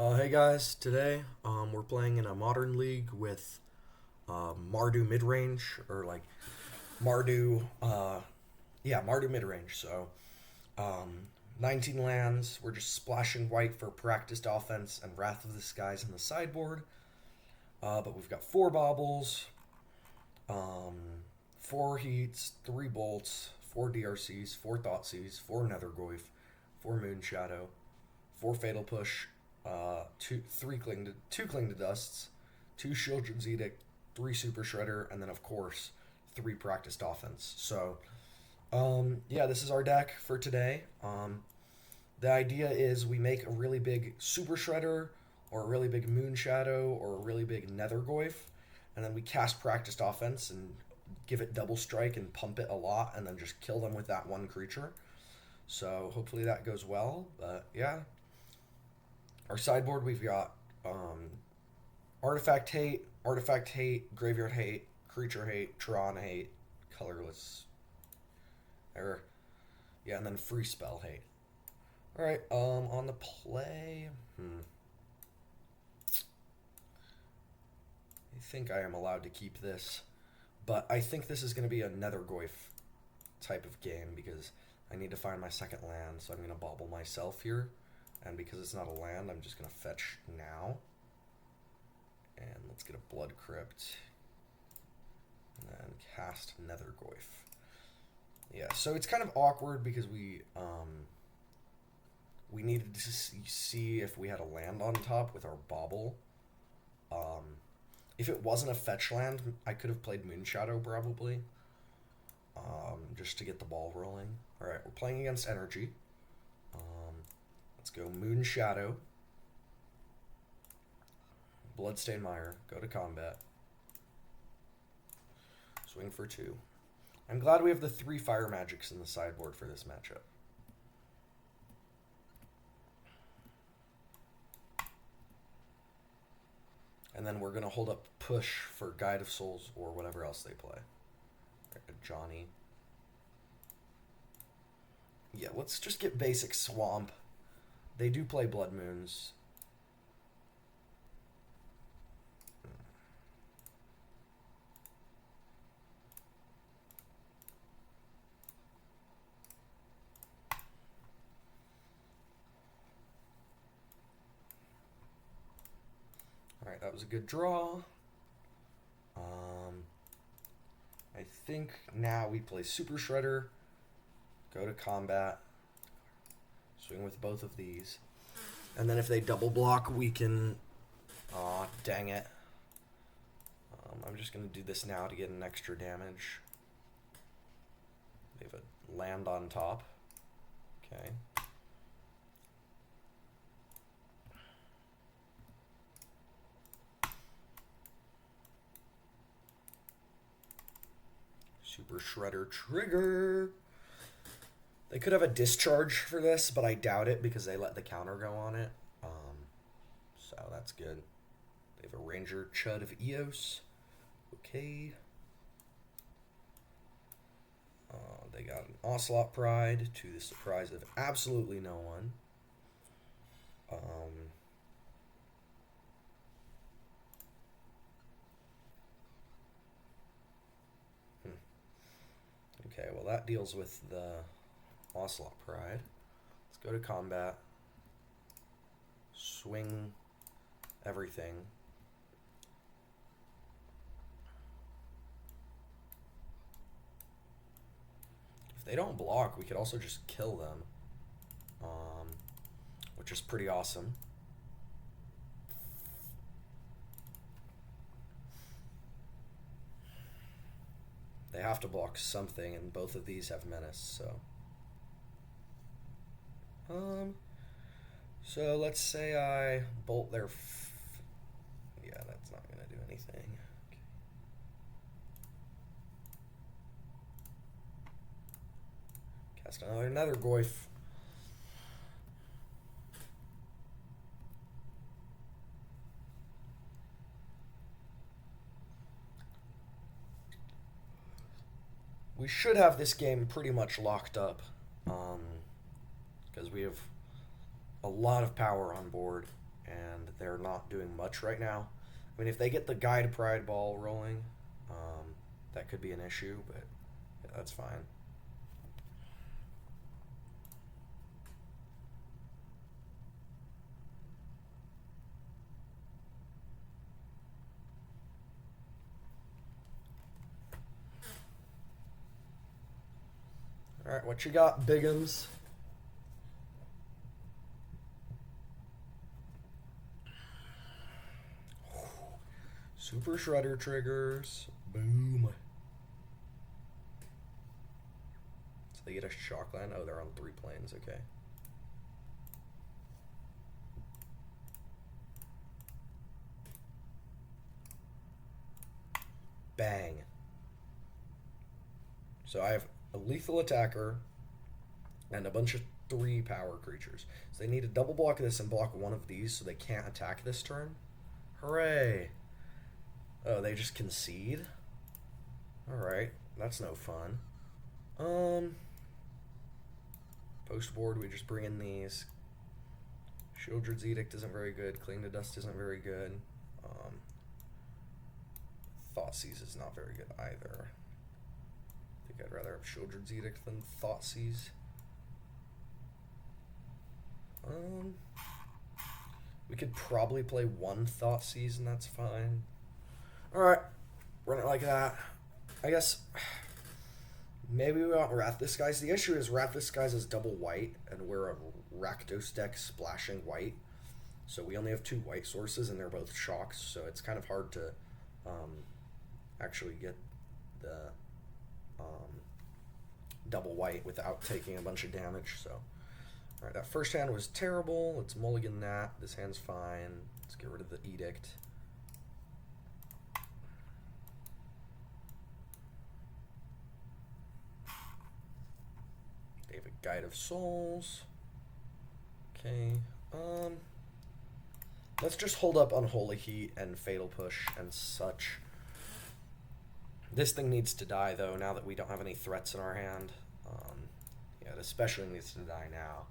Hey guys, today we're playing in a modern league with Mardu Midrange, or like Mardu, Mardu Midrange. So 19 lands, we're just splashing white for practiced offense and Wrath of the Skies in the sideboard. But we've got 4 baubles, 4 heats, 3 bolts, 4 DRCs, 4 Thoughtseize, 4 Nethergoyf, 4 Moonshadow, 4 Fatal Push, two cling to dusts, 2 Children's Edict, 3 Super Shredder, and then of course 3 practiced offense. So yeah, this is our deck for today. The idea is we make a really big Super Shredder or a really big Moonshadow or a really big Nethergoyf, and then we cast practiced offense and give it double strike and pump it a lot, and then just kill them with that one creature. So hopefully that goes well. But yeah, our sideboard, we've got Artifact Hate, Graveyard Hate, Creature Hate, Tron Hate, Colorless Error. Yeah, and then Free Spell Hate. Alright, on the play. I think I am allowed to keep this, but I think this is going to be a Nethergoyf type of game because I need to find my second land, so I'm going to bauble myself here. And because it's not a land, I'm just going to fetch now. And let's get a Blood Crypt. And then cast Nethergoyf. Yeah, so it's kind of awkward because we needed to see if we had a land on top with our bauble. If it wasn't a fetch land, I could have played Moonshadow probably. Just to get the ball rolling. Alright, we're playing against Energy. Let's go Moonshadow. Bloodstained Mire. Go to combat. Swing for 2. I'm glad we have the 3 Fire Magics in the sideboard for this matchup. And then we're going to hold up Push for Guide of Souls or whatever else they play. Johnny. Yeah, let's just get basic Swamp. They do play Blood Moons. Alright, that was a good draw. I think now we play Super Shredder. Go to combat. Swing with both of these. And then if they double block, we can... Aw, dang it. I'm just going to do this now to get an extra damage. They have a land on top. Okay. Super Shredder trigger. They could have a discharge for this, but I doubt it because they let the counter go on it. So that's good. They have a Ranger Chud of Eos. Okay. They got an Ocelot Pride to the surprise of absolutely no one. Okay, well that deals with the Ocelot Pride. Let's go to combat. Swing everything. If they don't block, we could also just kill them, which is pretty awesome. They have to block something, and both of these have Menace, so... So let's say I bolt their... Yeah, that's not going to do anything. Okay. Cast another Nethergoyf. We should have this game pretty much locked up, because we have a lot of power on board. and they're not doing much right now. I mean, if they get the Guide Pride ball rolling, that could be an issue, but yeah, that's fine. All right, what you got, Bigums? Super Shredder triggers. Boom. So they get a Shockland. Oh, they're on 3 planes. Okay. Bang. So I have a lethal attacker and a bunch of 3 power creatures. So they need to double block this and block one of these so they can't attack this turn. Hooray. Oh, they just concede? Alright, that's no fun. Post board, we just bring in these. Shieldred's Edict isn't very good. Cling to Dust isn't very good. Thoughtseize is not very good either. I think I'd rather have Shieldred's Edict than Thoughtseize. We could probably play 1 Thoughtseize and that's fine. Alright, run it like that. I guess maybe we want Wrath Disguise. The issue is Wrath Disguise is double white, and we're a Rakdos deck splashing white. So we only have 2 white sources, and they're both shocks, so it's kind of hard to actually get the double white without taking a bunch of damage. So, alright, that first hand was terrible. Let's mulligan that. This hand's fine. Let's get rid of the Edict. Guide of Souls. Okay. Let's just hold up Unholy Heat and Fatal Push and such. This thing needs to die, though, now that we don't have any threats in our hand. Yeah, it especially needs to die now.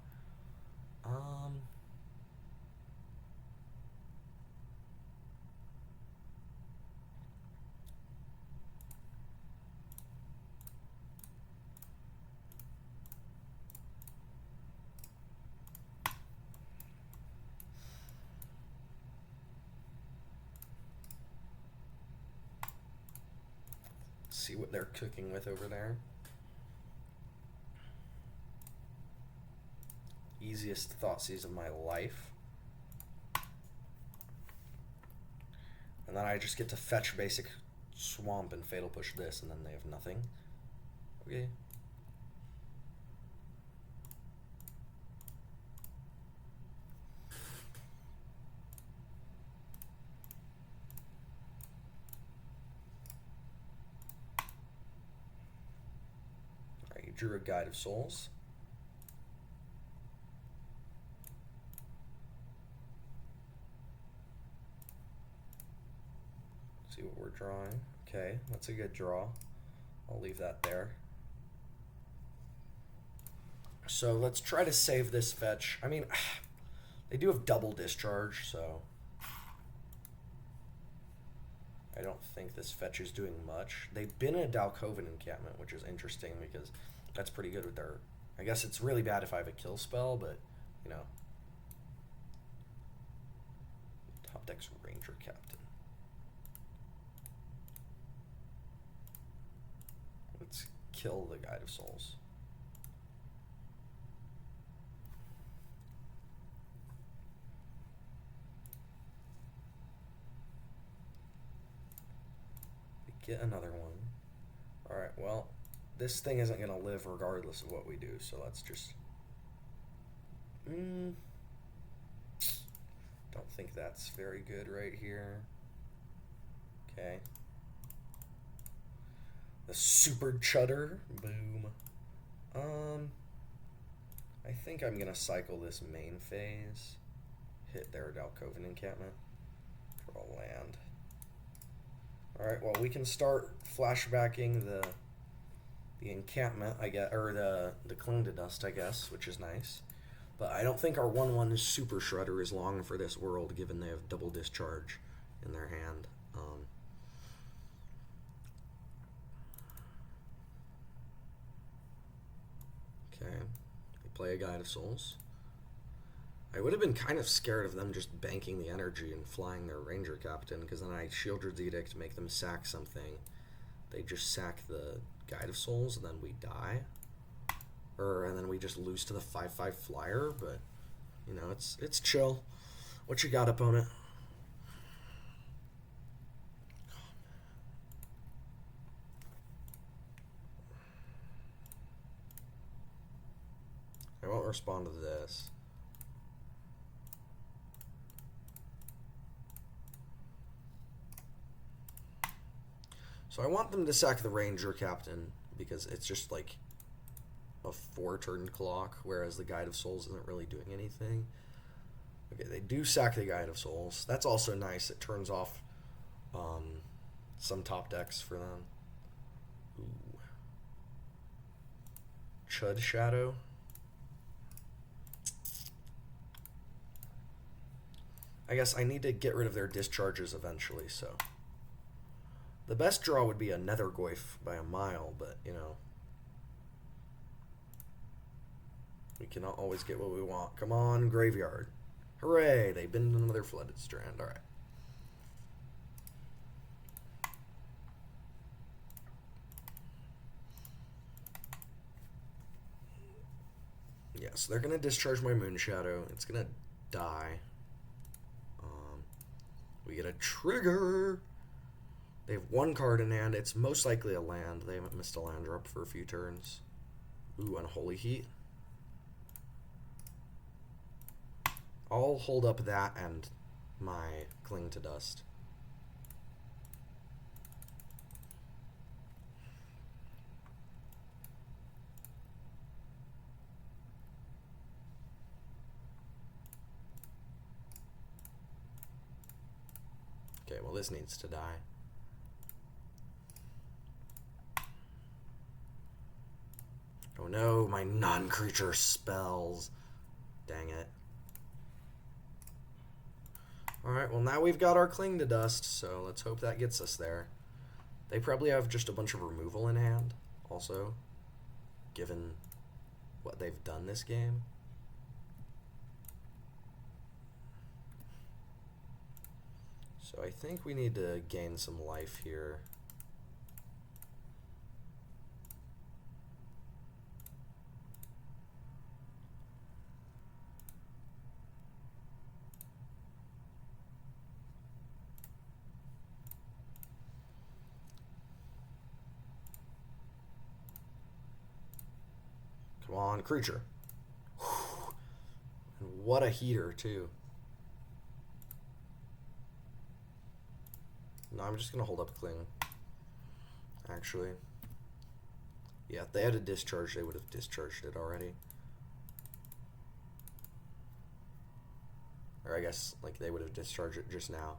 See what they're cooking with over there. Easiest Thoughtseize of my life. And then I just get to fetch basic Swamp and Fatal Push this, and then they have nothing. Okay. Drew a Guide of Souls. See what we're drawing. Okay, that's a good draw. I'll leave that there. So let's try to save this fetch. I mean, they do have double discharge, so I don't think this fetch is doing much. They've been in a Dalkovan encampment, which is interesting because that's pretty good with their... I guess it's really bad if I have a kill spell, but, you know. Top deck's Ranger Captain. Let's kill the Guide of Souls. Get another one. Alright, well, this thing isn't going to live regardless of what we do, so let's just... Don't think that's very good right here. Okay. The Super Chutter. Boom. I think I'm going to cycle this main phase. Hit their Dalkovan encampment. Draw land. Alright, well, we can start flashbacking the encampment, I guess, or the Cling to Dust, I guess, which is nice. But I don't think our 1/1 Super Shredder is long for this world, given they have double discharge in their hand. Okay, they play a Guide of Souls. I would have been kind of scared of them just banking the energy and flying their Ranger Captain, because then I Shieldred's Edict, make them sack something. They just sack the Guide of Souls, and then we die. And then we just lose to the 5/5 flyer, but, you know, it's chill. What you got, opponent? I won't respond to this. So I want them to sack the Ranger Captain, because it's just like a 4-turn clock, whereas the Guide of Souls isn't really doing anything. Okay, they do sack the Guide of Souls. That's also nice. It turns off some top decks for them. Ooh. Chud Shadow. I guess I need to get rid of their discharges eventually, so. The best draw would be a Nethergoyf by a mile, but, you know. We cannot always get what we want. Come on, Graveyard. Hooray, they bend another Flooded Strand. Alright. Yeah, so they're going to discharge my Moon Shadow. It's going to die. We get a trigger. They have one card in hand. It's most likely a land. They haven't missed a land drop for a few turns. Ooh, Unholy Heat. I'll hold up that and my Cling to Dust. Okay, well, this needs to die. Oh no, my non-creature spells. Dang it. Alright, well now we've got our Cling to Dust, so let's hope that gets us there. They probably have just a bunch of removal in hand, also, given what they've done this game. So I think we need to gain some life here. Come on, creature. Whew. And what a heater, too. No, I'm just going to hold up Cling. Actually. Yeah, if they had a discharge, they would have discharged it already. Or I guess, like, they would have discharged it just now.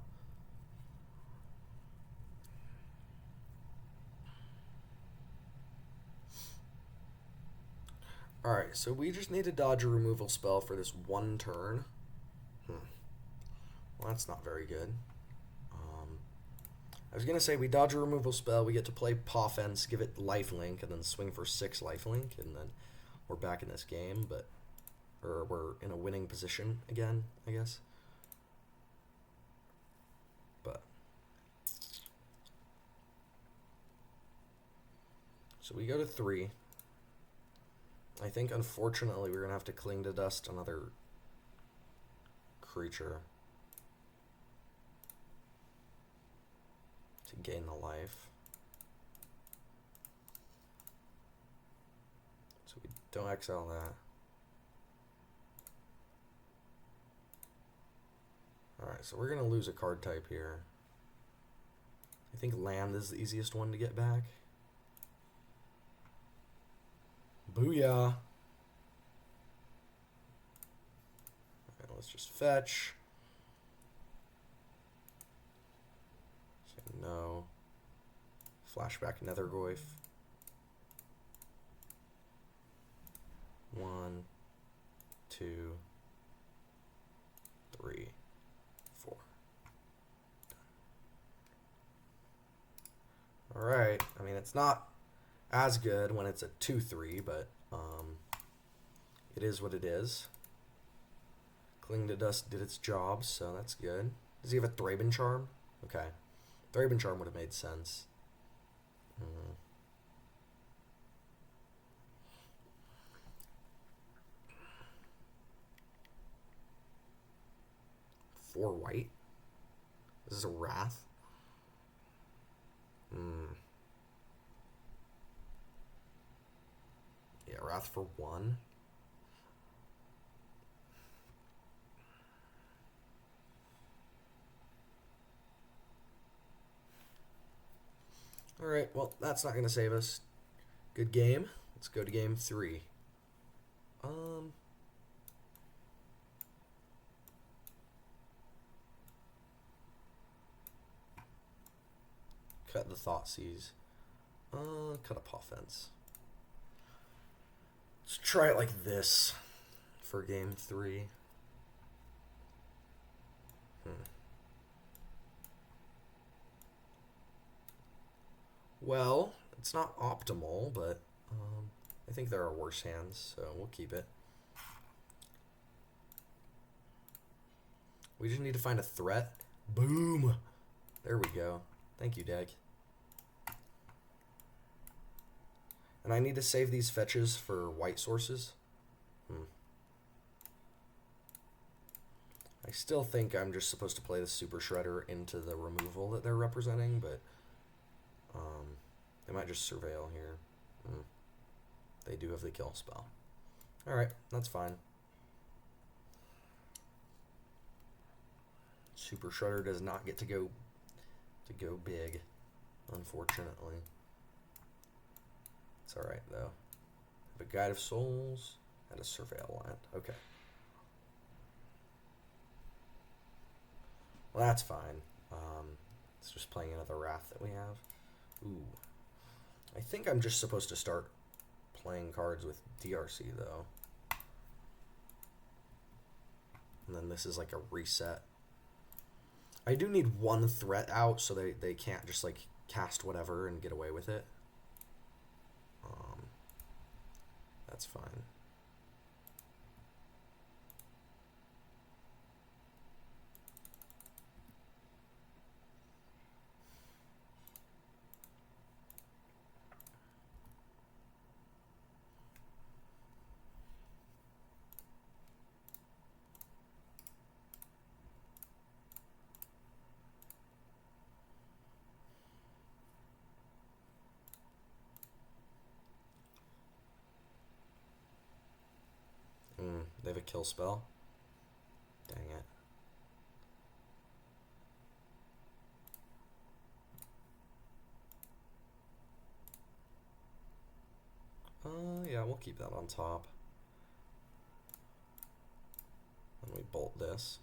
Alright, so we just need to dodge a removal spell for this one turn. Well, that's not very good. I was going to say we dodge a removal spell, we get to play Paw Fence, give it lifelink, and then swing for 6 lifelink, and then we're back in this game, but... Or we're in a winning position again, I guess. But... So we go to 3. I think, unfortunately, we're going to have to Cling to Dust another creature to gain the life. So we don't exile that. Alright, so we're going to lose a card type here. I think land is the easiest one to get back. Booyah. Okay, let's just fetch. Say no. Flashback Nethergoyf. 1, 2. 2, 3, 4. All right. I mean, it's not as good when it's a 2-3, but it is what it is. Cling to Dust did its job, so that's good. Does he have a Thraben Charm? Okay. Thraben Charm would have made sense. 4 white? This is a Wrath? Yeah, Wrath for 1. Alright, well, that's not going to save us. Good game. Let's go to game 3. Cut the Thoughtseize. Cut up offense. Let's try it like this for game 3. Well, it's not optimal, but I think there are worse hands, so we'll keep it. We just need to find a threat. Boom! There we go. Thank you, deck. And I need to save these fetches for white sources. I still think I'm just supposed to play the Super Shredder into the removal that they're representing, but they might just surveil here. They do have the kill spell. Alright, that's fine. Super Shredder does not get to go big, unfortunately. It's alright, though. Have a Guide of Souls and a Surveil Land. Okay. Well, that's fine. It's just playing another Wrath that we have. Ooh. I think I'm just supposed to start playing cards with DRC, though. And then this is like a reset. I do need one threat out so they can't just like cast whatever and get away with it. That's fine. They have a kill spell. Dang it. Yeah, we'll keep that on top. And we bolt this.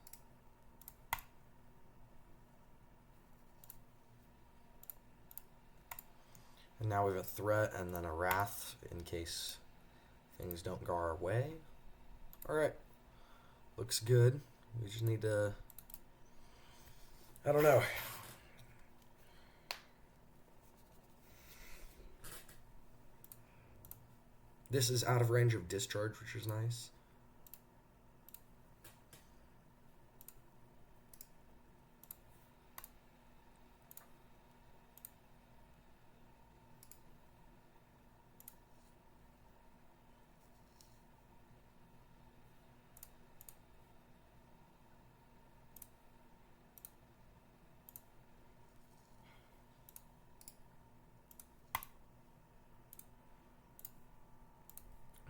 And now we have a threat and then a Wrath in case things don't go our way. Alright. Looks good. We just need to... I don't know. This is out of range of discharge, which is nice.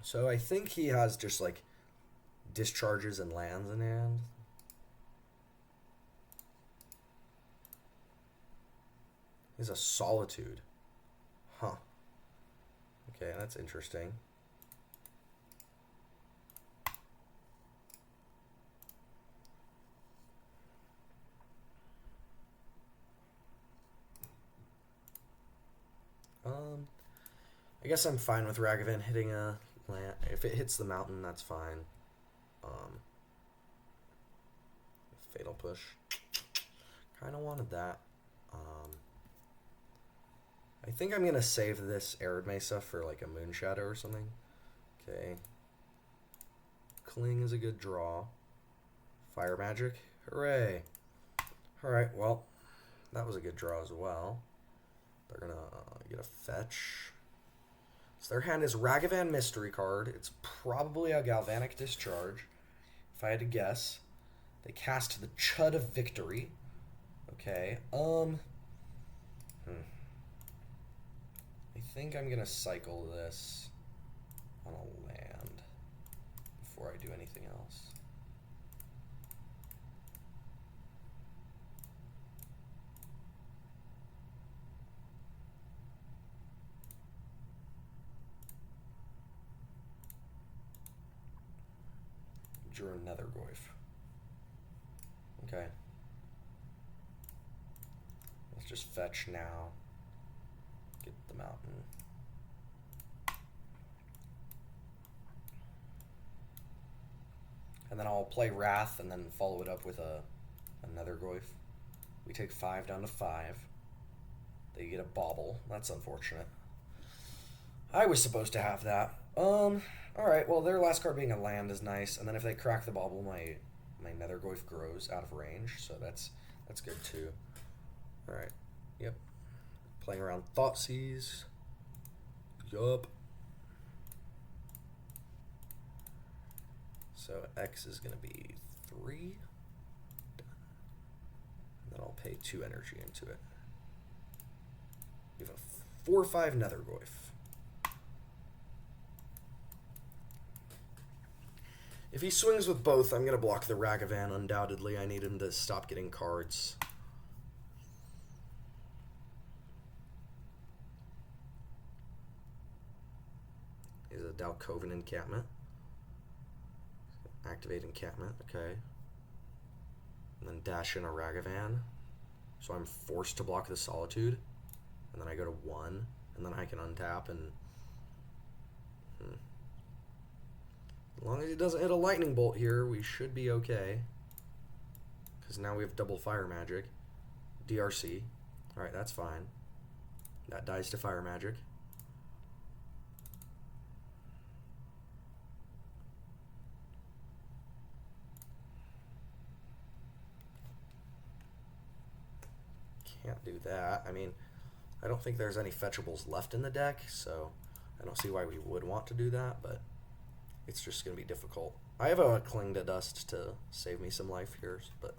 So I think he has just like discharges and lands in hand. He's a Solitude. Huh. Okay, that's interesting. I guess I'm fine with Ragavan hitting a land. If it hits the mountain, that's fine. Fatal Push. Kind of wanted that. I think I'm going to save this Arid Mesa for like a Moon Shadow or something. Okay. Cling is a good draw. Fire Magic. Hooray. Alright, well, that was a good draw as well. They're going to get a fetch. So their hand is Ragavan Mystery card. It's probably a Galvanic Discharge, if I had to guess. They cast the Chud of Victory. Okay, I think I'm going to cycle this on a land before I do anything else. Drew another Goyf. Okay. Let's just fetch now. Get the mountain. And then I'll play Wrath and then follow it up with another Goyf. We take 5 down to 5. They get a bauble. That's unfortunate. I was supposed to have that. Alright, well, their last card being a land is nice. And then if they crack the bauble, my Nether Goyf grows out of range. So that's good too. Alright, yep. Playing around Thoughtseize. Yup. So X is going to be 3. Done. And then I'll pay 2 energy into it. We have a 4/5 Nether Goyf. If he swings with both, I'm going to block the Ragavan, undoubtedly. I need him to stop getting cards. Is a Dalcoven encampment. Activate encampment, okay. And then dash in a Ragavan. So I'm forced to block the Solitude. And then I go to 1. And then I can untap and... As long as he doesn't hit a lightning bolt here, we should be okay. Because now we have double fire magic. DRC. Alright, that's fine. That dies to fire magic. Can't do that. I mean, I don't think there's any fetchables left in the deck, so I don't see why we would want to do that, but it's just going to be difficult. I have a Cling to Dust to save me some life here, but...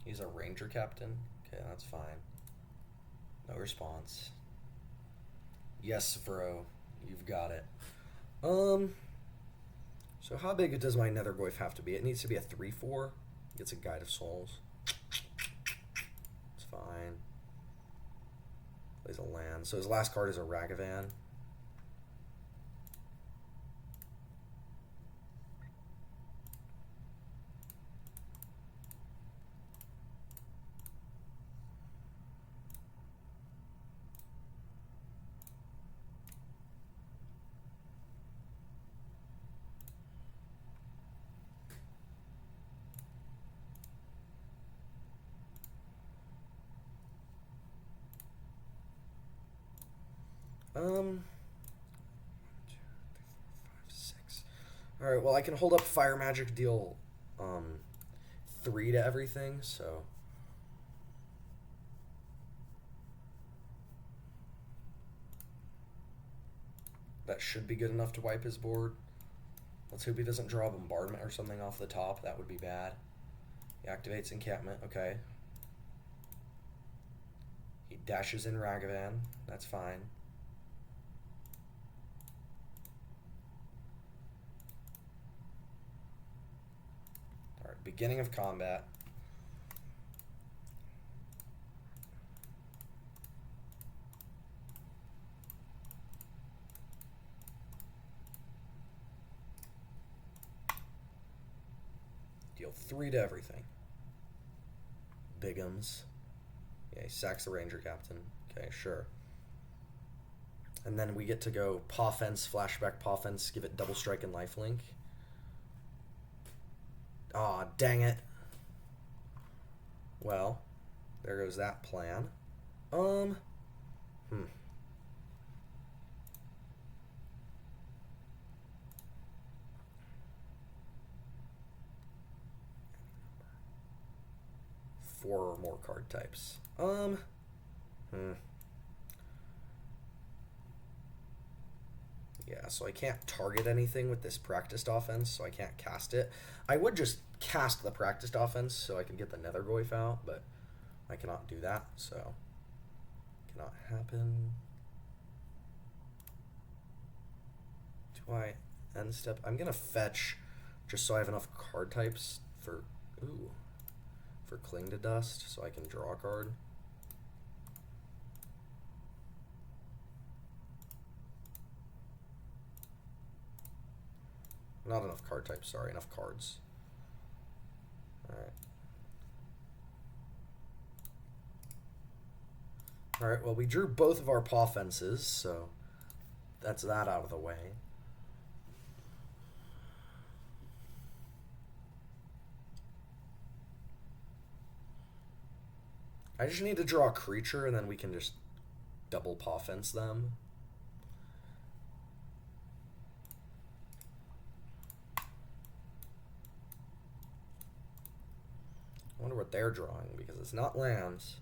He's a Ranger Captain? Okay, that's fine. No response. Yes, bro. You've got it. So how big does my Nether Goyf have to be? It needs to be a 3/4. Gets a Guide of Souls. It's fine. Plays a land. So his last card is a Ragavan. One, 2, 3, 4, 5, 6. Alright, well I can hold up Fire Magic, deal 3 to everything, so that should be good enough to wipe his board. Let's hope he doesn't draw a Bombardment or something off the top. That would be bad. He activates Encampment, okay. He He dashes in Ragavan. That's fine. Alright, beginning of combat. Deal 3 to everything. Bigums. Yeah, he sacks the Ranger Captain. Okay, sure. And then we get to go Paw Fence, Flashback Paw Fence, give it double strike and lifelink. Aw, dang it. Well, there goes that plan. Four or more card types. Yeah, so I can't target anything with this practiced offense, so I can't cast it. I would just cast the practiced offense so I can get the Nethergoyf out, but I cannot do that, so cannot happen. Do I end step? I'm gonna fetch just so I have enough card types for Cling to Dust, so I can draw a card. Not enough card types, sorry, enough cards. Alright. Alright, well, we drew both of our Paw Fences, so that's that out of the way. I just need to draw a creature, and then we can just double Paw Fence them. I wonder what they're drawing, because it's not lands.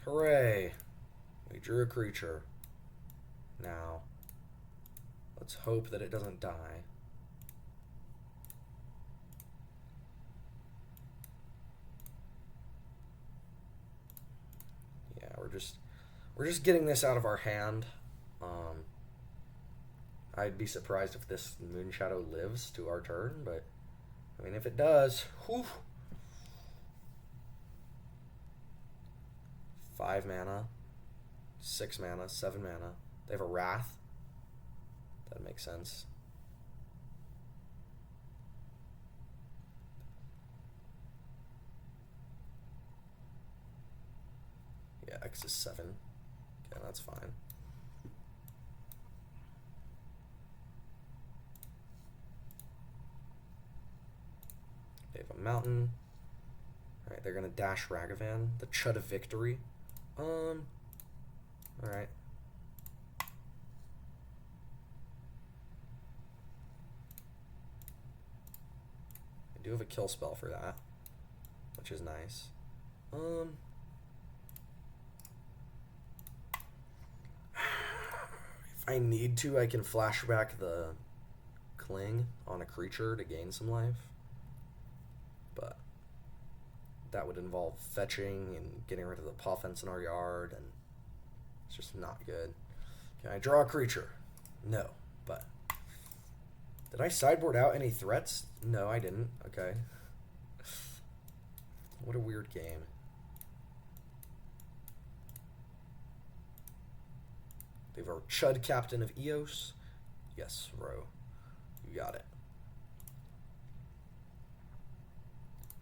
Hooray! We drew a creature. Now, let's hope that it doesn't die. Yeah, we're just getting this out of our hand. I'd be surprised if this Moonshadow lives to our turn, but I mean, if it does, whew. 5 mana, 6 mana, 7 mana. They have a Wrath. That makes sense. Yeah, X is 7. Okay, that's fine. They have a mountain. Alright, they're gonna dash Ragavan. The Chud of Victory. Alright. I do have a kill spell for that, which is nice. If I need to, I can flashback the Cling on a creature to gain some life. But that would involve fetching and getting rid of the Paw Fence in our yard, and it's just not good. Can I draw a creature? No, but did I sideboard out any threats? No, I didn't. Okay. What a weird game. They have our Chud Captain of Eos. Yes, Ro. You got it.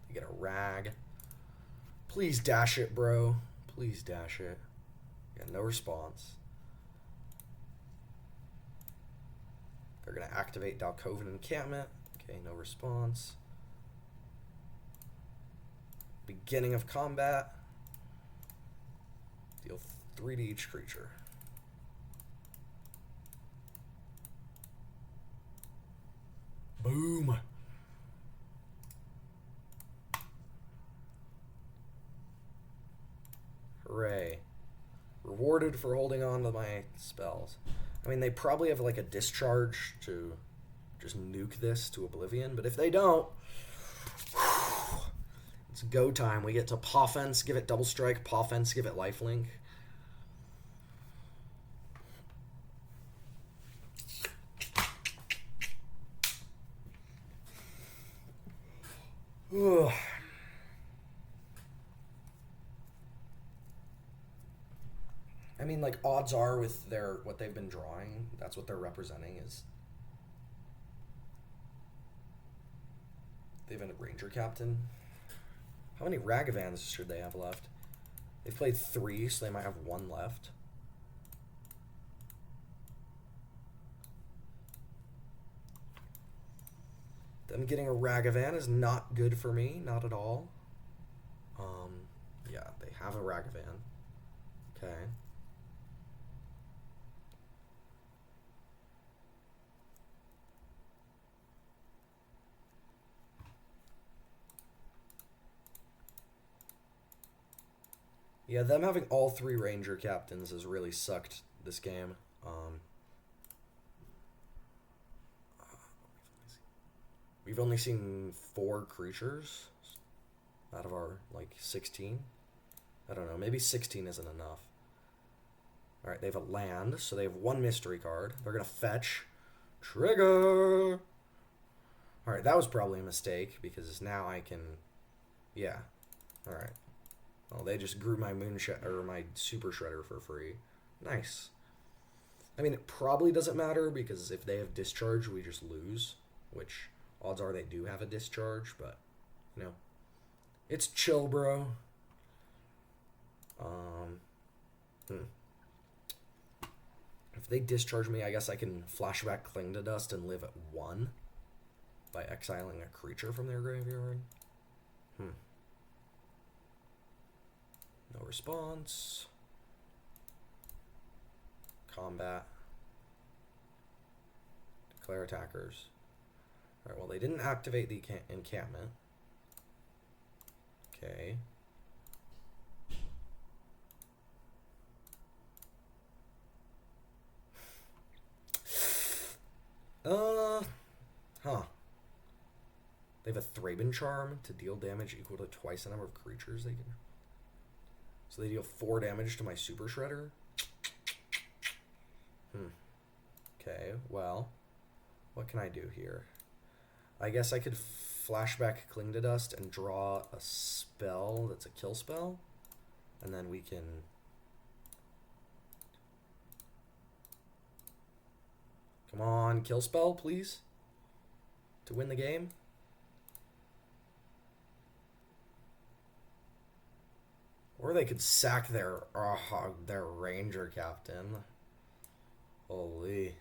You get a Rag. Please dash it, bro. Please dash it. Yeah, no response. They're going to activate Dalkovan Encampment. Okay, no response. Beginning of combat. Deal 3 to each creature. Boom. Hooray. Rewarded for holding on to my spells. I mean, they probably have like a discharge to just nuke this to oblivion, but if they don't, it's go time. We get to Pawfence, give it double strike, Pawfence, give it lifelink. Ugh. I mean, like, odds are with their what they've been drawing, that's what they're representing is they have a Ranger Captain. How many Ragavans should they have left? They've played 3, so they might have 1 left. Them getting a Ragavan is not good for me, not at all. Yeah, they have a Ragavan. Okay. Yeah, them having all 3 Ranger Captains has really sucked this game. We've only seen 4 creatures out of our, like, 16. I don't know, maybe 16 isn't enough. Alright, they have a land, so they have 1 mystery card. They're going to fetch. Trigger! Alright, that was probably a mistake, because now I can... Yeah. Alright. Well, they just grew my my Super Shredder for free. Nice. I mean, it probably doesn't matter, because if they have discharge, we just lose. Which, odds are they do have a discharge, but, you know. It's chill, bro. If they discharge me, I guess I can flashback Cling to Dust and live at 1 by exiling a creature from their graveyard. No response. Combat. Declare attackers. Alright, well, they didn't activate the encampment. Okay. Huh. They have a Thraben Charm to deal damage equal to twice the number of creatures they can. So they deal 4 damage to my Super Shredder. Okay, well, what can I do here? I guess I could flashback Cling to Dust and draw a spell that's a kill spell. And then we can... Come on, kill spell, please. To win the game. Or they could sack their Ranger Captain. Holy.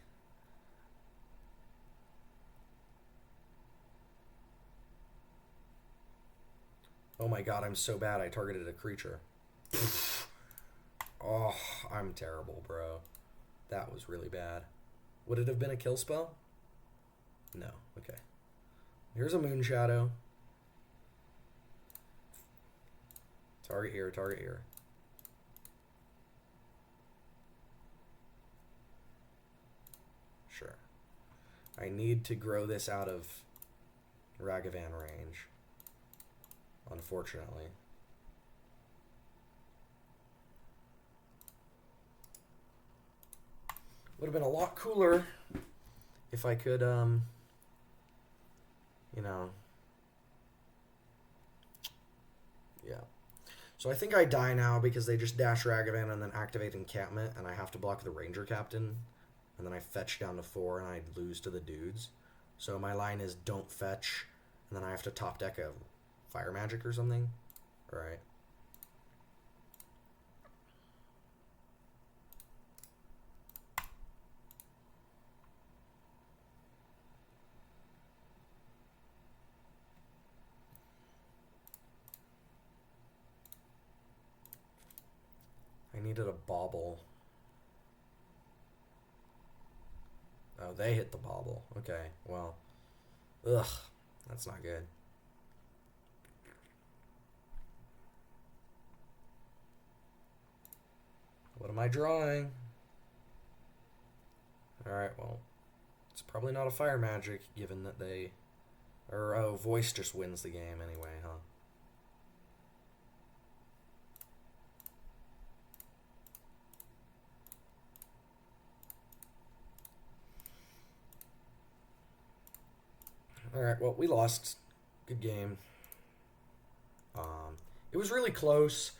Oh my god, I'm so bad I targeted a creature. Oh, I'm terrible, bro. That was really bad. Would it have been a kill spell? No. Okay. Here's a Moon Shadow. Target here, target here. Sure. I need to grow this out of Ragavan range. Unfortunately. Would have been a lot cooler if I could, you know. Yeah. So I think I die now because they just dash Ragavan and then activate encampment, and I have to block the Ranger Captain, and then I fetch down to 4 and I lose to the dudes. So my line is don't fetch, and then I have to top deck a Fire Magic or something. Alright. I needed a bauble. Oh, they hit the bauble. Okay, well. Ugh, that's not good. What am I drawing? Alright, well, it's probably not a fire magic, given that they... Or, oh, voice just wins the game anyway, huh? Alright, well, we lost. Good game. It was really close.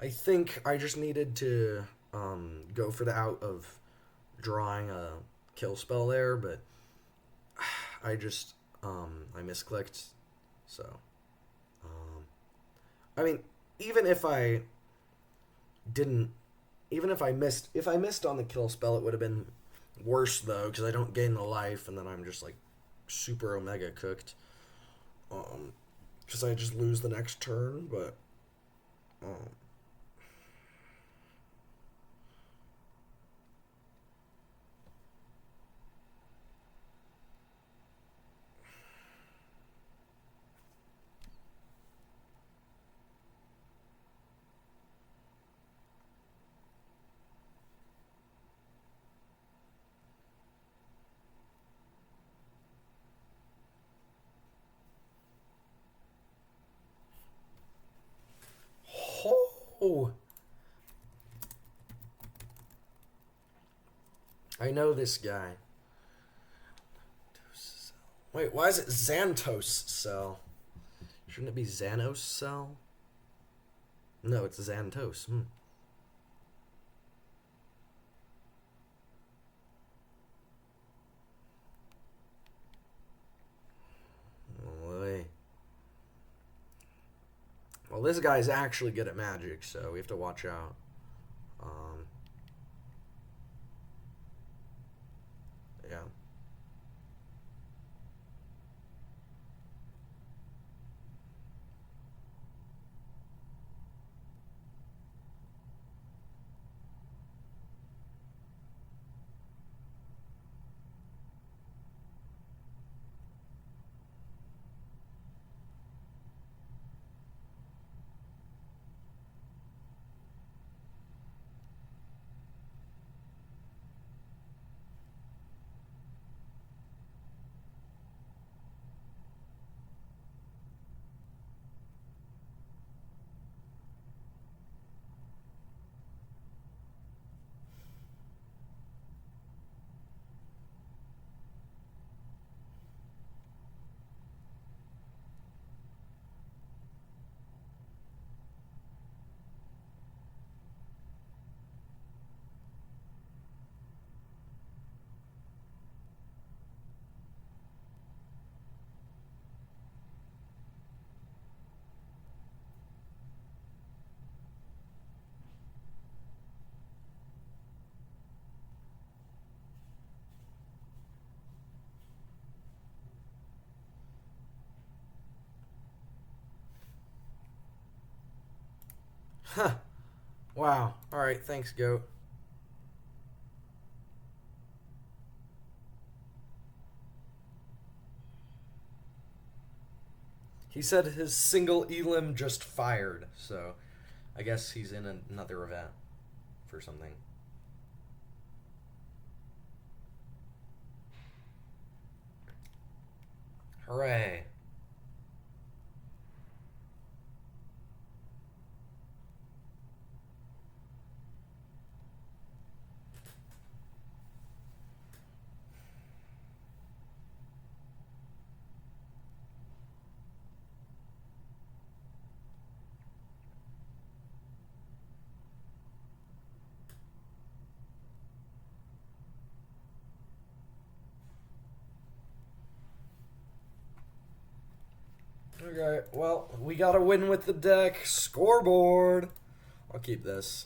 I think I just needed to go for the out of drawing a kill spell there, but I just I misclicked. So I mean, even if I didn't, even if I missed on the kill spell, it would have been worse though, because I don't gain the life, and then I'm just like super omega cooked. Because I just lose the next turn, but oh, I know this guy. Wait, why is it Xantos Cell? Shouldn't it be Xanos Cell? No, it's Xantos. Boy. Well, this guy's actually good at magic, so we have to watch out. Yeah. Huh. Wow. Alright, thanks, Goat. He said his single elim just fired, so I guess he's in another event for something. Hooray. Okay, well, we got to win with the deck. Scoreboard. I'll keep this.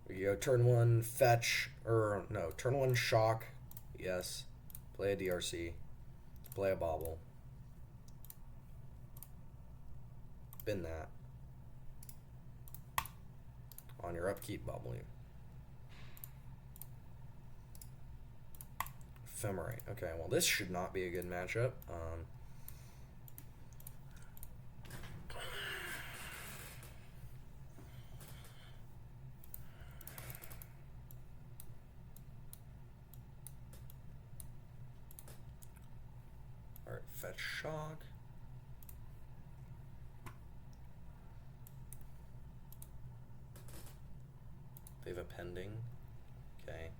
We go turn one, fetch, or no, turn one, shock. Yes. Play a DRC. Play a bobble. Bin that. On your upkeep, bobble you. Ephemerate. Okay, well, this should not be a good matchup. Alright, fetch shock. They have a pending. Okay.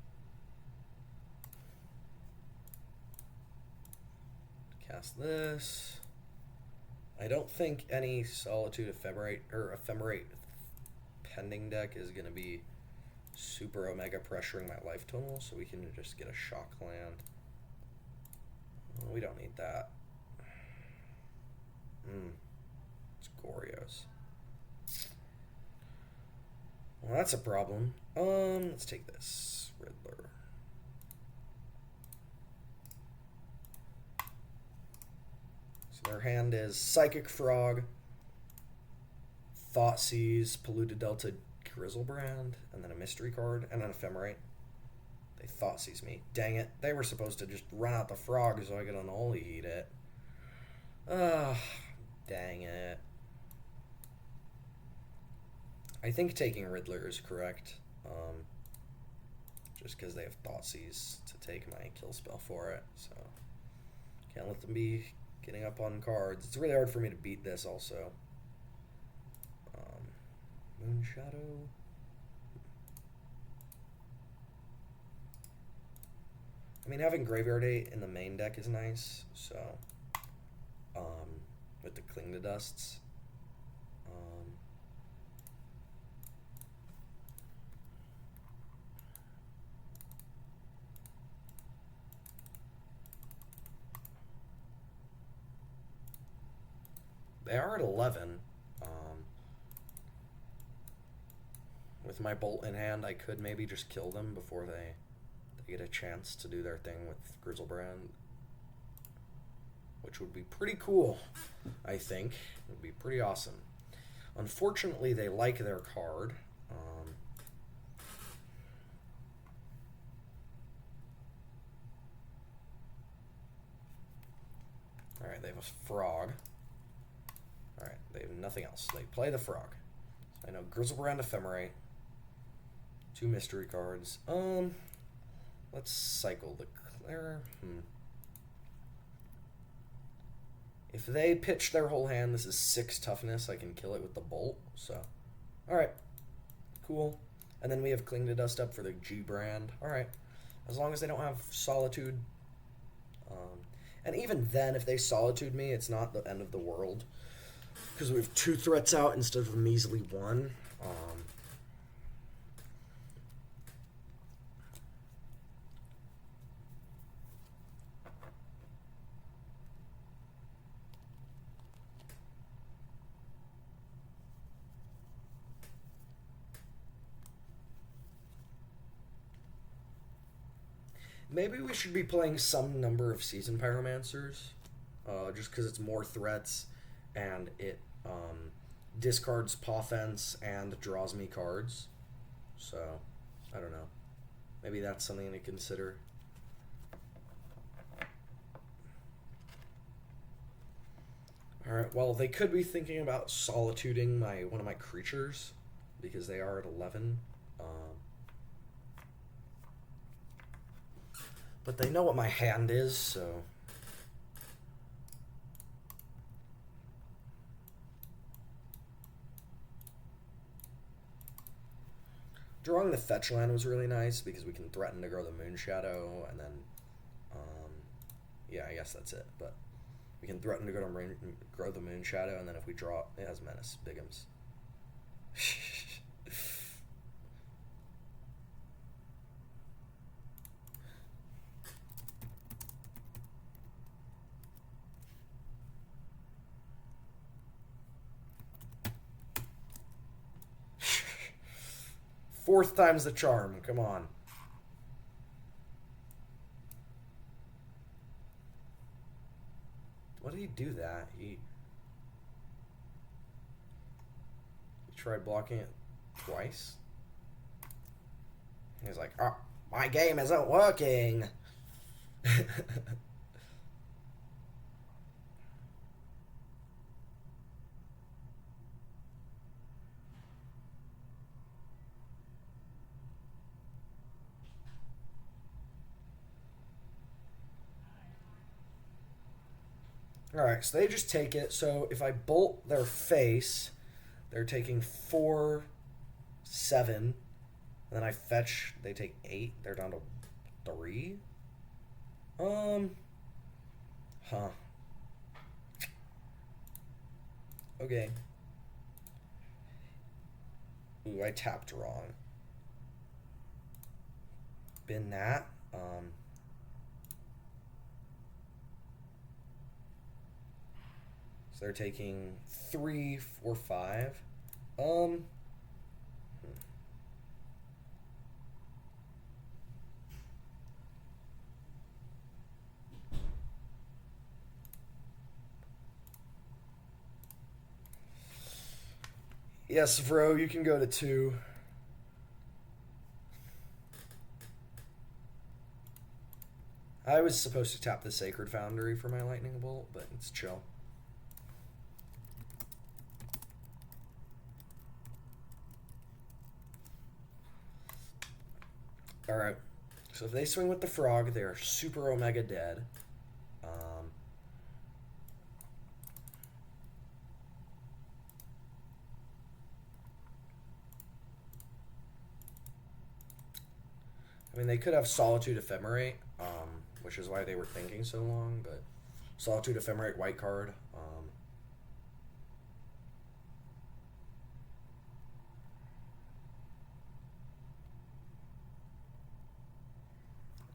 Cast this. I don't think any Solitude Ephemerate or Ephemerate pending deck is going to be super omega pressuring my life total, so we can just get a shock land. We don't need that. It's Goryo's. Well, that's a problem. Let's take this Riddler. So their hand is Psychic Frog, Thoughtseize, Polluted Delta, Grizzlebrand, and then a mystery card, and an Ephemerate. They Thoughtseize me. Dang it. They were supposed to just run out the frog so I could unholy eat it. Ugh. Dang it. I think taking Riddler is correct. Just because they have Thoughtseize to take my kill spell for it. So can't let them be getting up on cards. It's really hard for me to beat this also. Moonshadow. I mean, having Graveyard 8 in the main deck is nice, so, with the Cling to Dusts. They are at 11. With my Bolt in hand, I could maybe just kill them before they get a chance to do their thing with Grizzlebrand, which would be pretty cool, I think. It would be pretty awesome. Unfortunately, they like their card. Alright, they have a frog. Alright, they have nothing else. They play the frog. So I know Grizzlebrand, Ephemerate. 2 mystery cards. Let's cycle the Clearer. If they pitch their whole hand, this is 6 toughness. I can kill it with the Bolt. So, alright. Cool. And then we have Cling to Dust up for the G-Brand. Alright. As long as they don't have Solitude. And even then, if they Solitude me, it's not the end of the world. Because we have 2 threats out instead of a measly 1. Maybe we should be playing some number of Season Pyromancers, just because it's more threats, and it discards Paw Fence and draws me cards. So, I don't know. Maybe that's something to consider. Alright, well, they could be thinking about solituding one of my creatures, because they are at 11. But they know what my hand is, so... Drawing the fetch land was really nice, because we can threaten to grow the Moonshadow, and then... yeah, I guess that's it, but... We can threaten to grow the Moonshadow, and then if we draw... It has Menace, Bigums. Fourth time's the charm. Come on. Why did he do that? He tried blocking it twice. He's like, oh, my game isn't working. Alright, so they just take it. So if I bolt their face, they're taking 4, 7. And then I fetch, they take 8. They're down to 3. Huh. Okay. Ooh, I tapped wrong. Bin that. So they're taking 3, 4, 5. Yes, Vro, you can go to 2. I was supposed to tap the Sacred Foundry for my Lightning Bolt, but it's chill. Alright, so if they swing with the Frog, they are super Omega dead. I mean, they could have Solitude Ephemerate, which is why they were thinking so long, but Solitude Ephemerate, white card.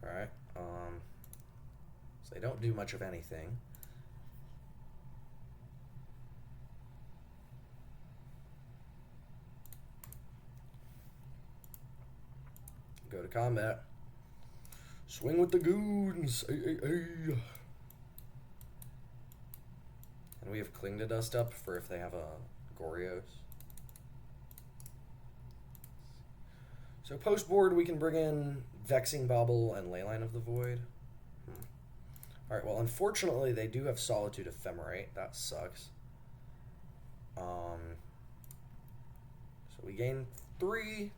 Alright, so they don't do much of anything. Go to combat. Swing with the goons. Ay, ay, ay. And we have Cling to Dust up for if they have a Gorios. So post board we can bring in Vexing Bauble and Leyline of the Void. Alright, well unfortunately they do have Solitude Ephemerate. That sucks. So we gain 3.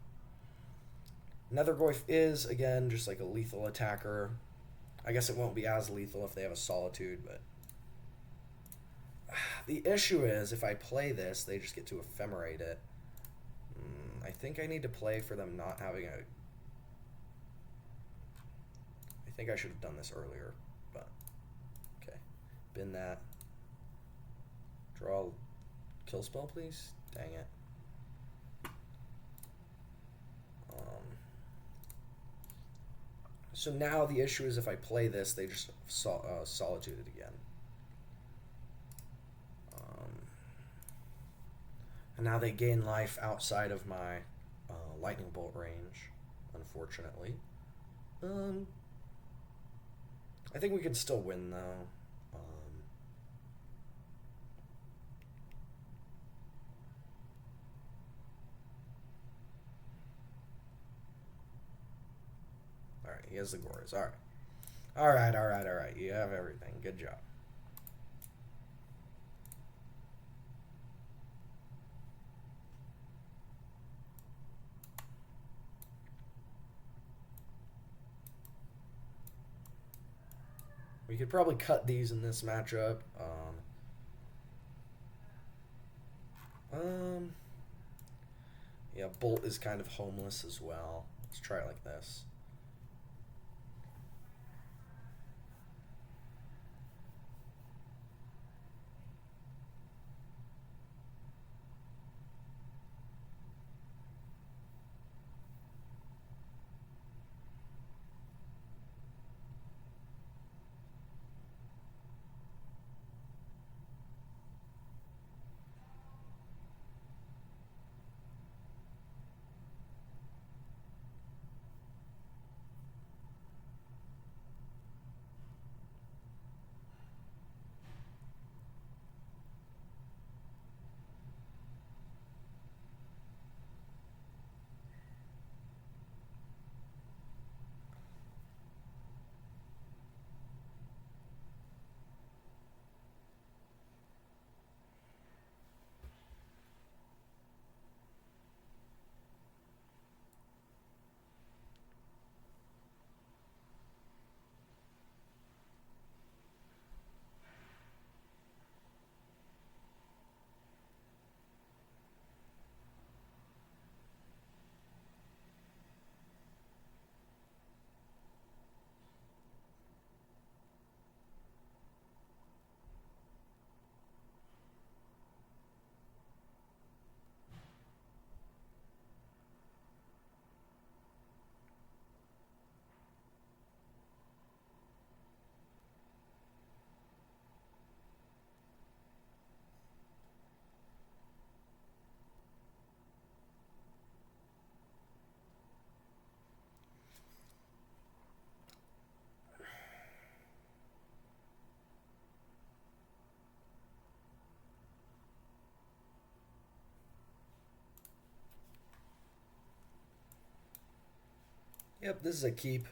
Nethergoyf is, again, just like a lethal attacker. I guess it won't be as lethal if they have a Solitude, but... The issue is, if I play this, they just get to Ephemerate it. I think I need to play for them not having a... I think I should have done this earlier, but... Okay. Bin that. Draw... Kill spell, please? Dang it. So now the issue is if I play this, they just Solitude it again. And now they gain life outside of my Lightning Bolt range, unfortunately. I think we can still win, though. Alright, he has the Gores. Alright. Alright. You have everything. Good job. We could probably cut these in this matchup. Yeah, Bolt is kind of homeless as well. Let's try it like this. Yep, this is a keep.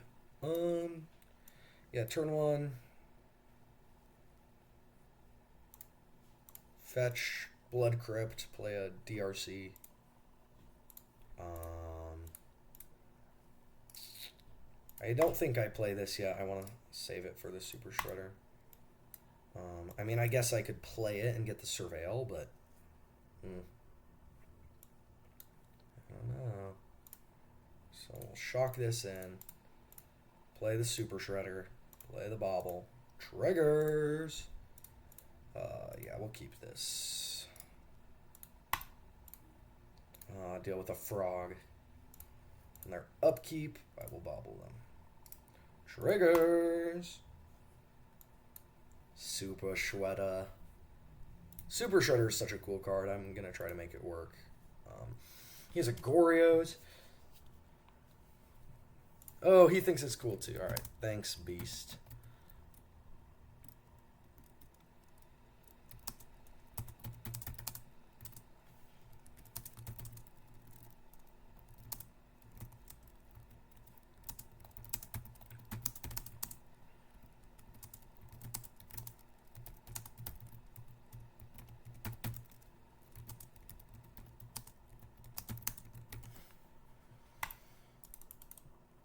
Yeah, turn one. Fetch, Blood Crypt, play a DRC. I don't think I play this yet. I want to save it for the Super Shredder. I mean, I guess I could play it and get the Surveil, but... I don't know. So we'll shock this in. Play the Super Shredder. Play the Bobble. Triggers! Yeah, we'll keep this. Deal with a frog. And their upkeep, I will bobble them. Triggers! Super Shredder. Super Shredder is such a cool card. I'm going to try to make it work. He has a Goryo's. Oh, he thinks it's cool too. Alright, thanks, Beast.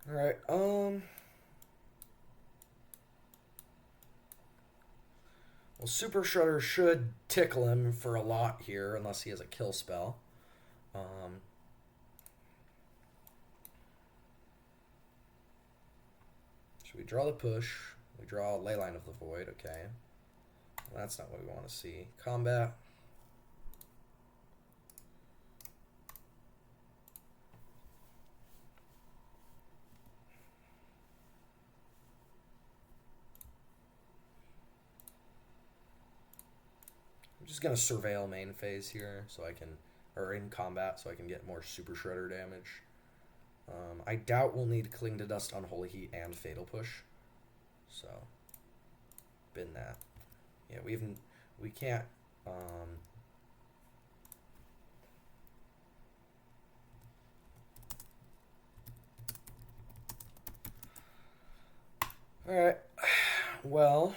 Alright, well, Super Shredder should tickle him for a lot here, unless he has a kill spell. Should we draw the push? We draw a Leyline of the Void, okay. Well, that's not what we want to see. Combat. I'm just going to surveil main phase here so I can, or in combat, so I can get more Super Shredder damage. I doubt we'll need Cling to Dust, Unholy Heat, and Fatal Push. So, bin that. Yeah, we can't, Alright, well...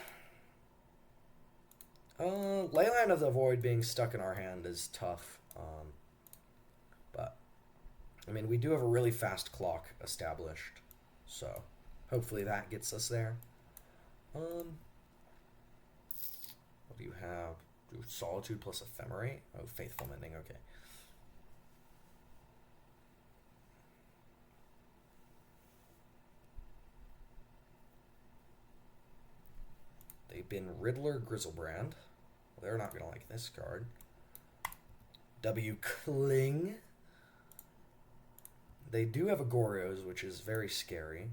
Leyline of the Void being stuck in our hand is tough. But, I mean, we do have a really fast clock established. So, hopefully that gets us there. What do you have? Solitude plus Ephemerate? Oh, Faithful Mending, okay. They've been Riddler, Grizzlebrand. Well, they're not going to like this card. W. Cling. They do have a Goryo's, which is very scary.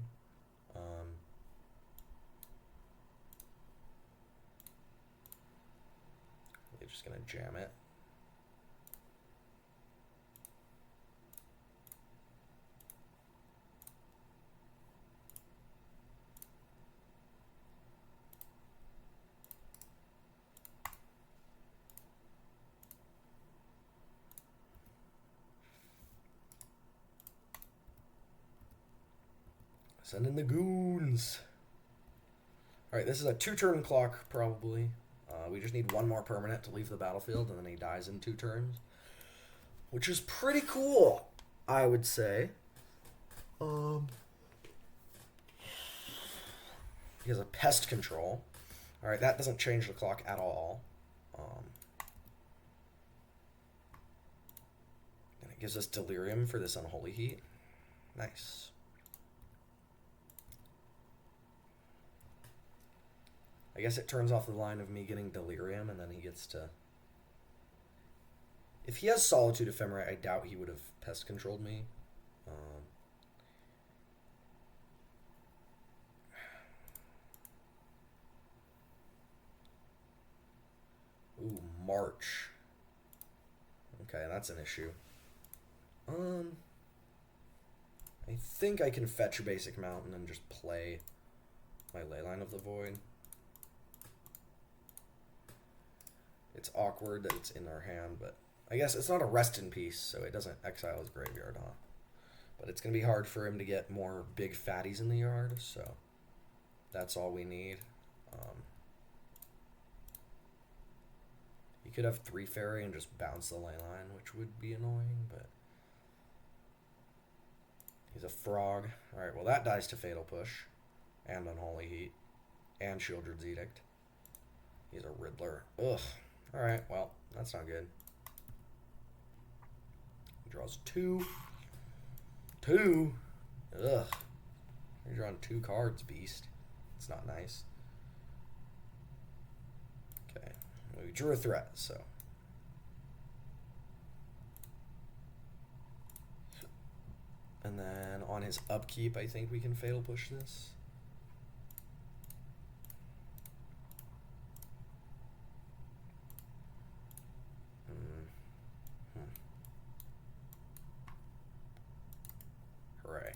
They're just going to jam it. Send in the goons. Alright, this is a 2-turn clock, probably. We just need one more permanent to leave the battlefield, and then he dies in 2 turns. Which is pretty cool, I would say. He has a Pest Control. Alright, that doesn't change the clock at all. And it gives us Delirium for this Unholy Heat. Nice. I guess it turns off the line of me getting Delirium, and then he gets to... If he has Solitude Ephemerate, I doubt he would have Pest Controlled me. Ooh, March. Okay, that's an issue. I think I can fetch a basic Mountain and just play my Leyline of the Void. It's awkward that it's in our hand, but I guess it's not a Rest in Peace, so it doesn't exile his graveyard, huh? But it's going to be hard for him to get more big fatties in the yard, so that's all we need. He could have 3 fairy and just bounce the ley line, which would be annoying, but he's a frog. Alright, well that dies to Fatal Push, and Unholy Heat, and Shieldred's Edict. He's a Riddler. Ugh. Alright, well, that's not good. He draws 2. 2? Ugh. You're drawing 2 cards, beast. It's not nice. Okay. We drew a threat, so. And then on his upkeep, I think we can Fatal Push this. Hooray.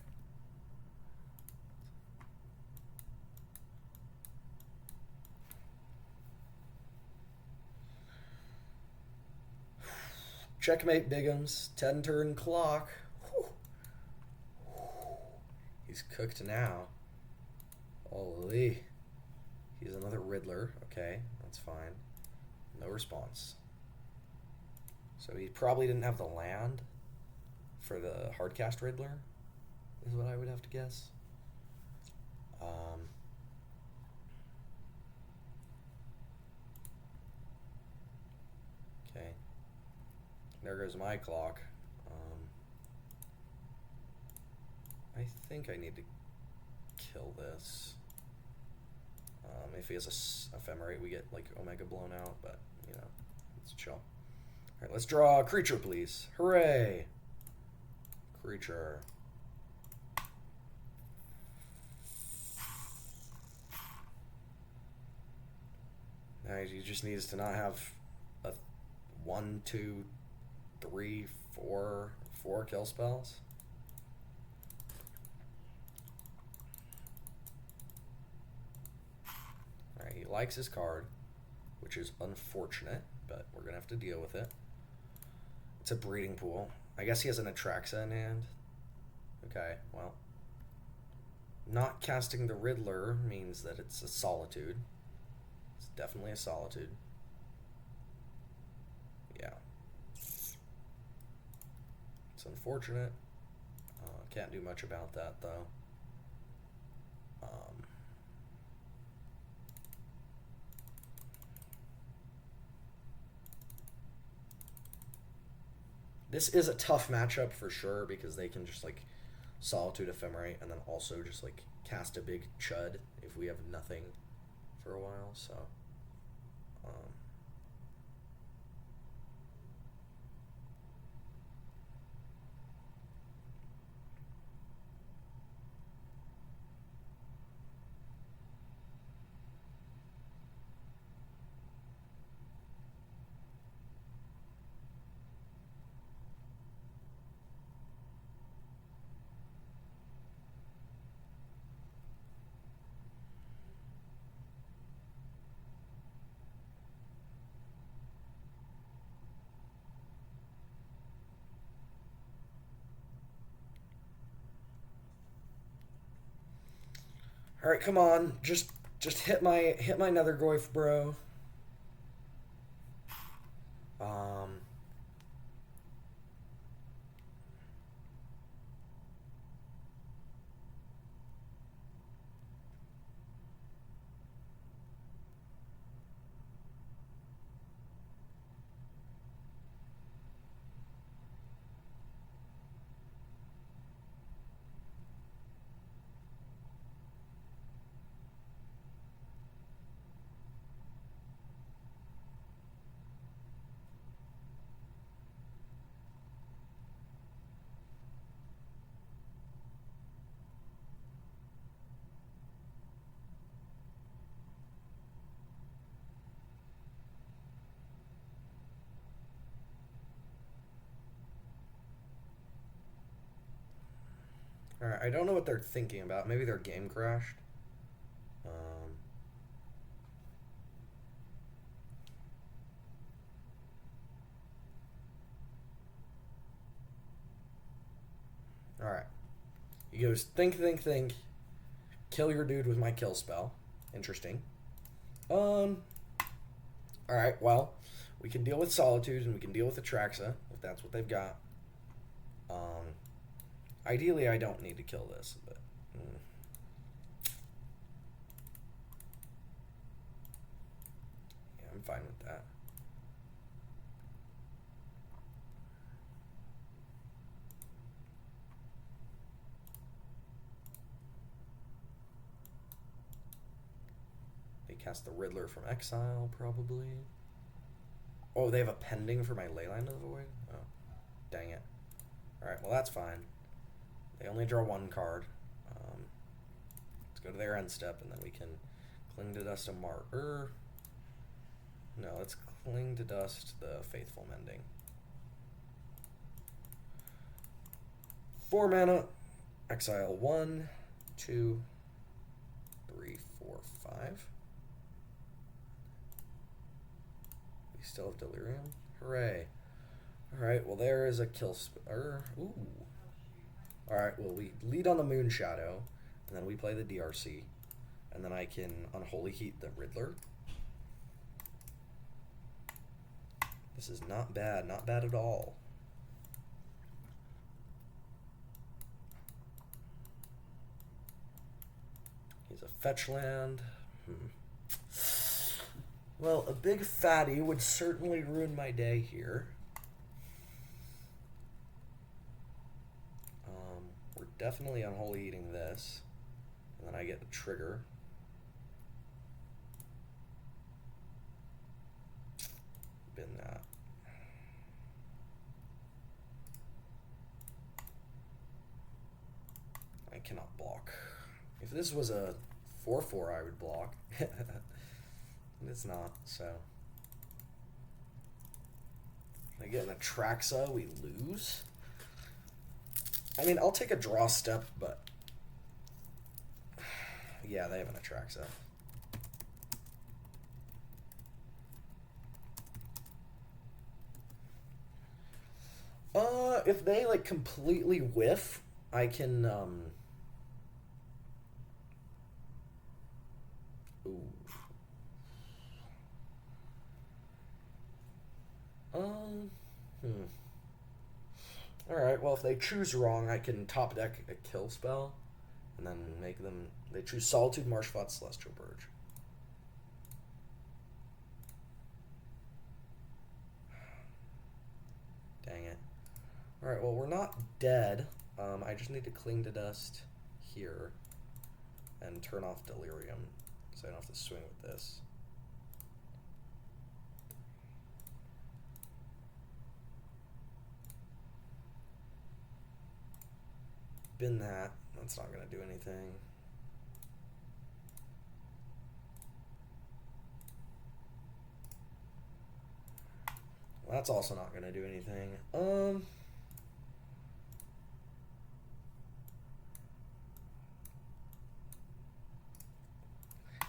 Checkmate, Biggums. 10 turn clock. Whew. He's cooked now. Holy. He's another Riddler. Okay, that's fine. No response. So he probably didn't have the land for the hardcast Riddler, is what I would have to guess. Okay. There goes my clock. I think I need to kill this. If he has a ephemerate, we get like Omega blown out, but you know, it's chill. Alright, let's draw a creature, please. Hooray! Creature. Now he just needs to not have a 1, 2, 3, 4 kill spells. Alright, he likes his card, which is unfortunate, but we're gonna have to deal with it. It's a breeding pool. I guess he has an Atraxa in hand. Okay, well. Not casting the Riddler means that it's a Solitude. It's definitely a Solitude. Yeah. It's unfortunate. Can't do much about that, though. This is a tough matchup for sure because they can just like Solitude Ephemerate and then also just like cast a big chud if we have nothing for a while. So all right, come on, just hit my Nether Goyf, bro. All right, I don't know what they're thinking about. Maybe their game crashed. All Alright. He goes, think, think, think. Kill your dude with my kill spell. Interesting. Alright, well, we can deal with Solitude and we can deal with Atraxa, if that's what they've got. Ideally, I don't need to kill this, but... Yeah, I'm fine with that. They cast the Riddler from exile, probably. Oh, they have a pending for my Leyline of the Void? Oh, dang it. Alright, well that's fine. They only draw one card. Let's go to their end step, and then we can Cling to Dust a Martyr. No, let's Cling to Dust the Faithful Mending. 4 mana. Exile 1, 2, 3, 4, 5. We still have Delirium. Hooray. Alright, well there is a kill ooh. Alright, well we lead on the Moon Shadow, and then we play the DRC. And then I can Unholy Heat the Riddler. This is not bad at all. He's a fetch land. Well, a big fatty would certainly ruin my day here. We're definitely Unholy Eating this. And then I get a trigger. Been that. I cannot block. If this was a 4/4, I would block. It's not, so. I get an Atraxa, we lose. I mean, I'll take a draw step, but yeah, they have an Atraxa. If they like completely whiff, I can ooh. Alright, well if they choose wrong, I can top deck a kill spell and then make them they choose Solitude, Marshflat, Celestial Purge. Dang it. Alright, well we're not dead. I just need to Cling to Dust here and turn off Delirium so I don't have to swing with this. Bin that. That's not going to do anything. Well, that's also not going to do anything.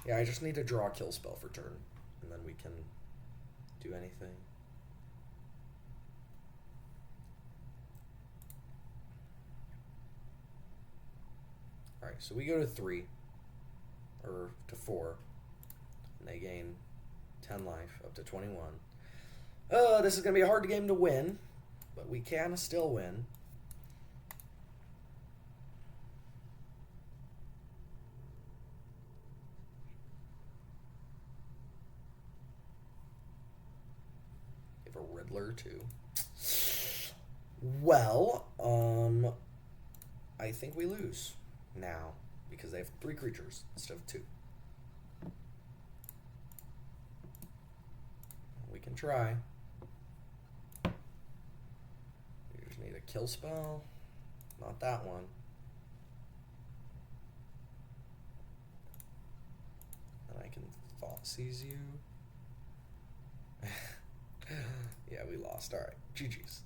Yeah, I just need to draw a kill spell for turn, and then we can do anything. Alright, so we go to 3, or to 4, and they gain 10 life, up to 21. This is going to be a hard game to win, but we can still win. Give a Riddler, too. Well, I think we lose now because they have 3 creatures instead of 2. We can try. We just need a kill spell. Not that one. And I can Thought Seize you. Yeah, we lost. Alright, GG's.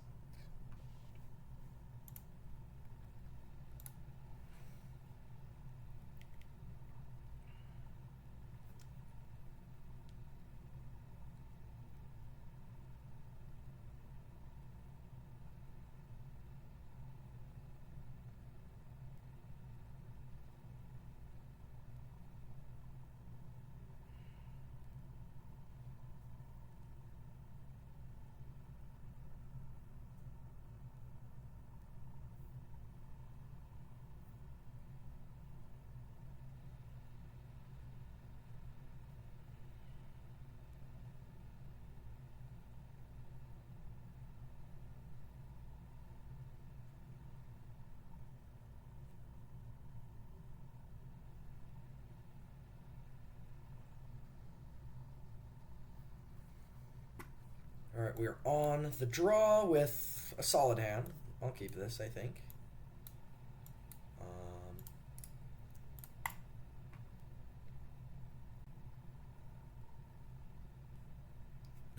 Alright, we are on the draw with a solid hand. I'll keep this, I think.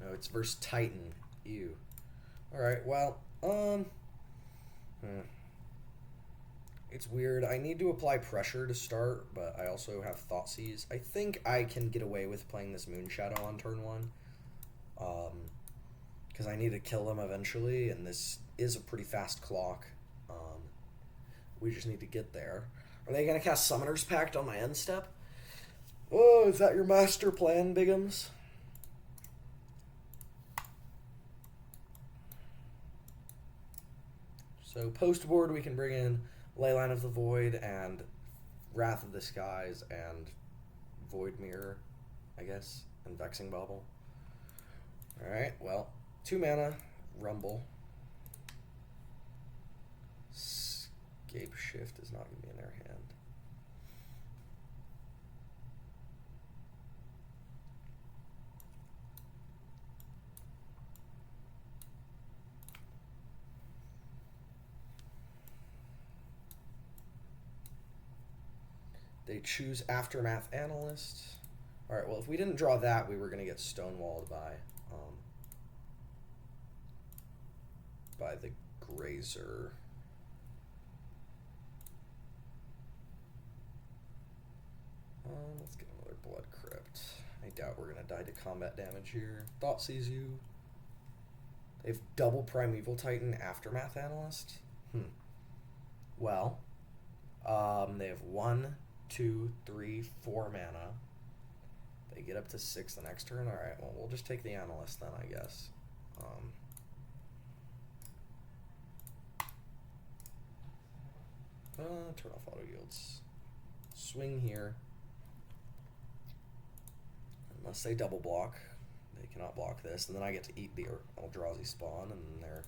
No, it's versus Titan. Ew. Alright, well, it's weird. I need to apply pressure to start, but I also have Thoughtseize. I think I can get away with playing this Moonshadow on turn 1. Because I need to kill him eventually, and this is a pretty fast clock. We just need to get there. Are they going to cast Summoner's Pact on my end step? Oh, is that your master plan, Bigums? So post-board we can bring in Leyline of the Void and Wrath of the Skies and Void Mirror, I guess, and Vexing Bauble. Alright, well, 2 mana, Rumble. Scape Shift is not going to be in their hand. They choose Aftermath Analyst. Alright, well, if we didn't draw that, we were going to get stonewalled by the Grazer. Let's get another Blood Crypt. I doubt we're going to die to combat damage here. Thoughtseize you. They have double Primeval Titan Aftermath Analyst. Well, they have 1, 2, 3, 4 mana. They get up to 6 the next turn. Alright, well, we'll just take the Analyst then, I guess. Turn off auto yields. Swing here. Unless they double block. They cannot block this. And then I get to eat the Eldrazi spawn, and they're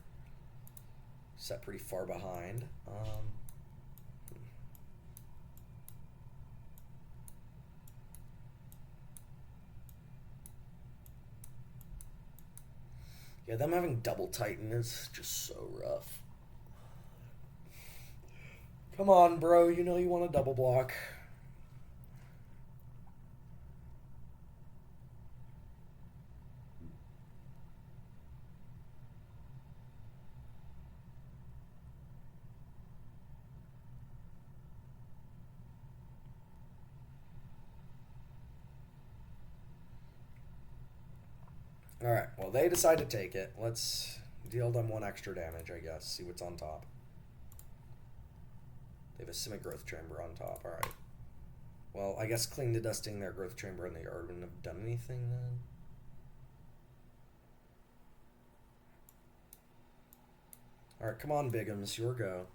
set pretty far behind. Yeah, them having double Titan is just so rough. Come on, bro. You know you want to double block. Alright, well, they decide to take it. Let's deal them 1 extra damage, I guess. See what's on top. They have a Simic Growth Chamber on top. Alright. Well, I guess clean to dusting their Growth Chamber in the yard wouldn't have done anything then. Alright, come on, Bigums. Your go.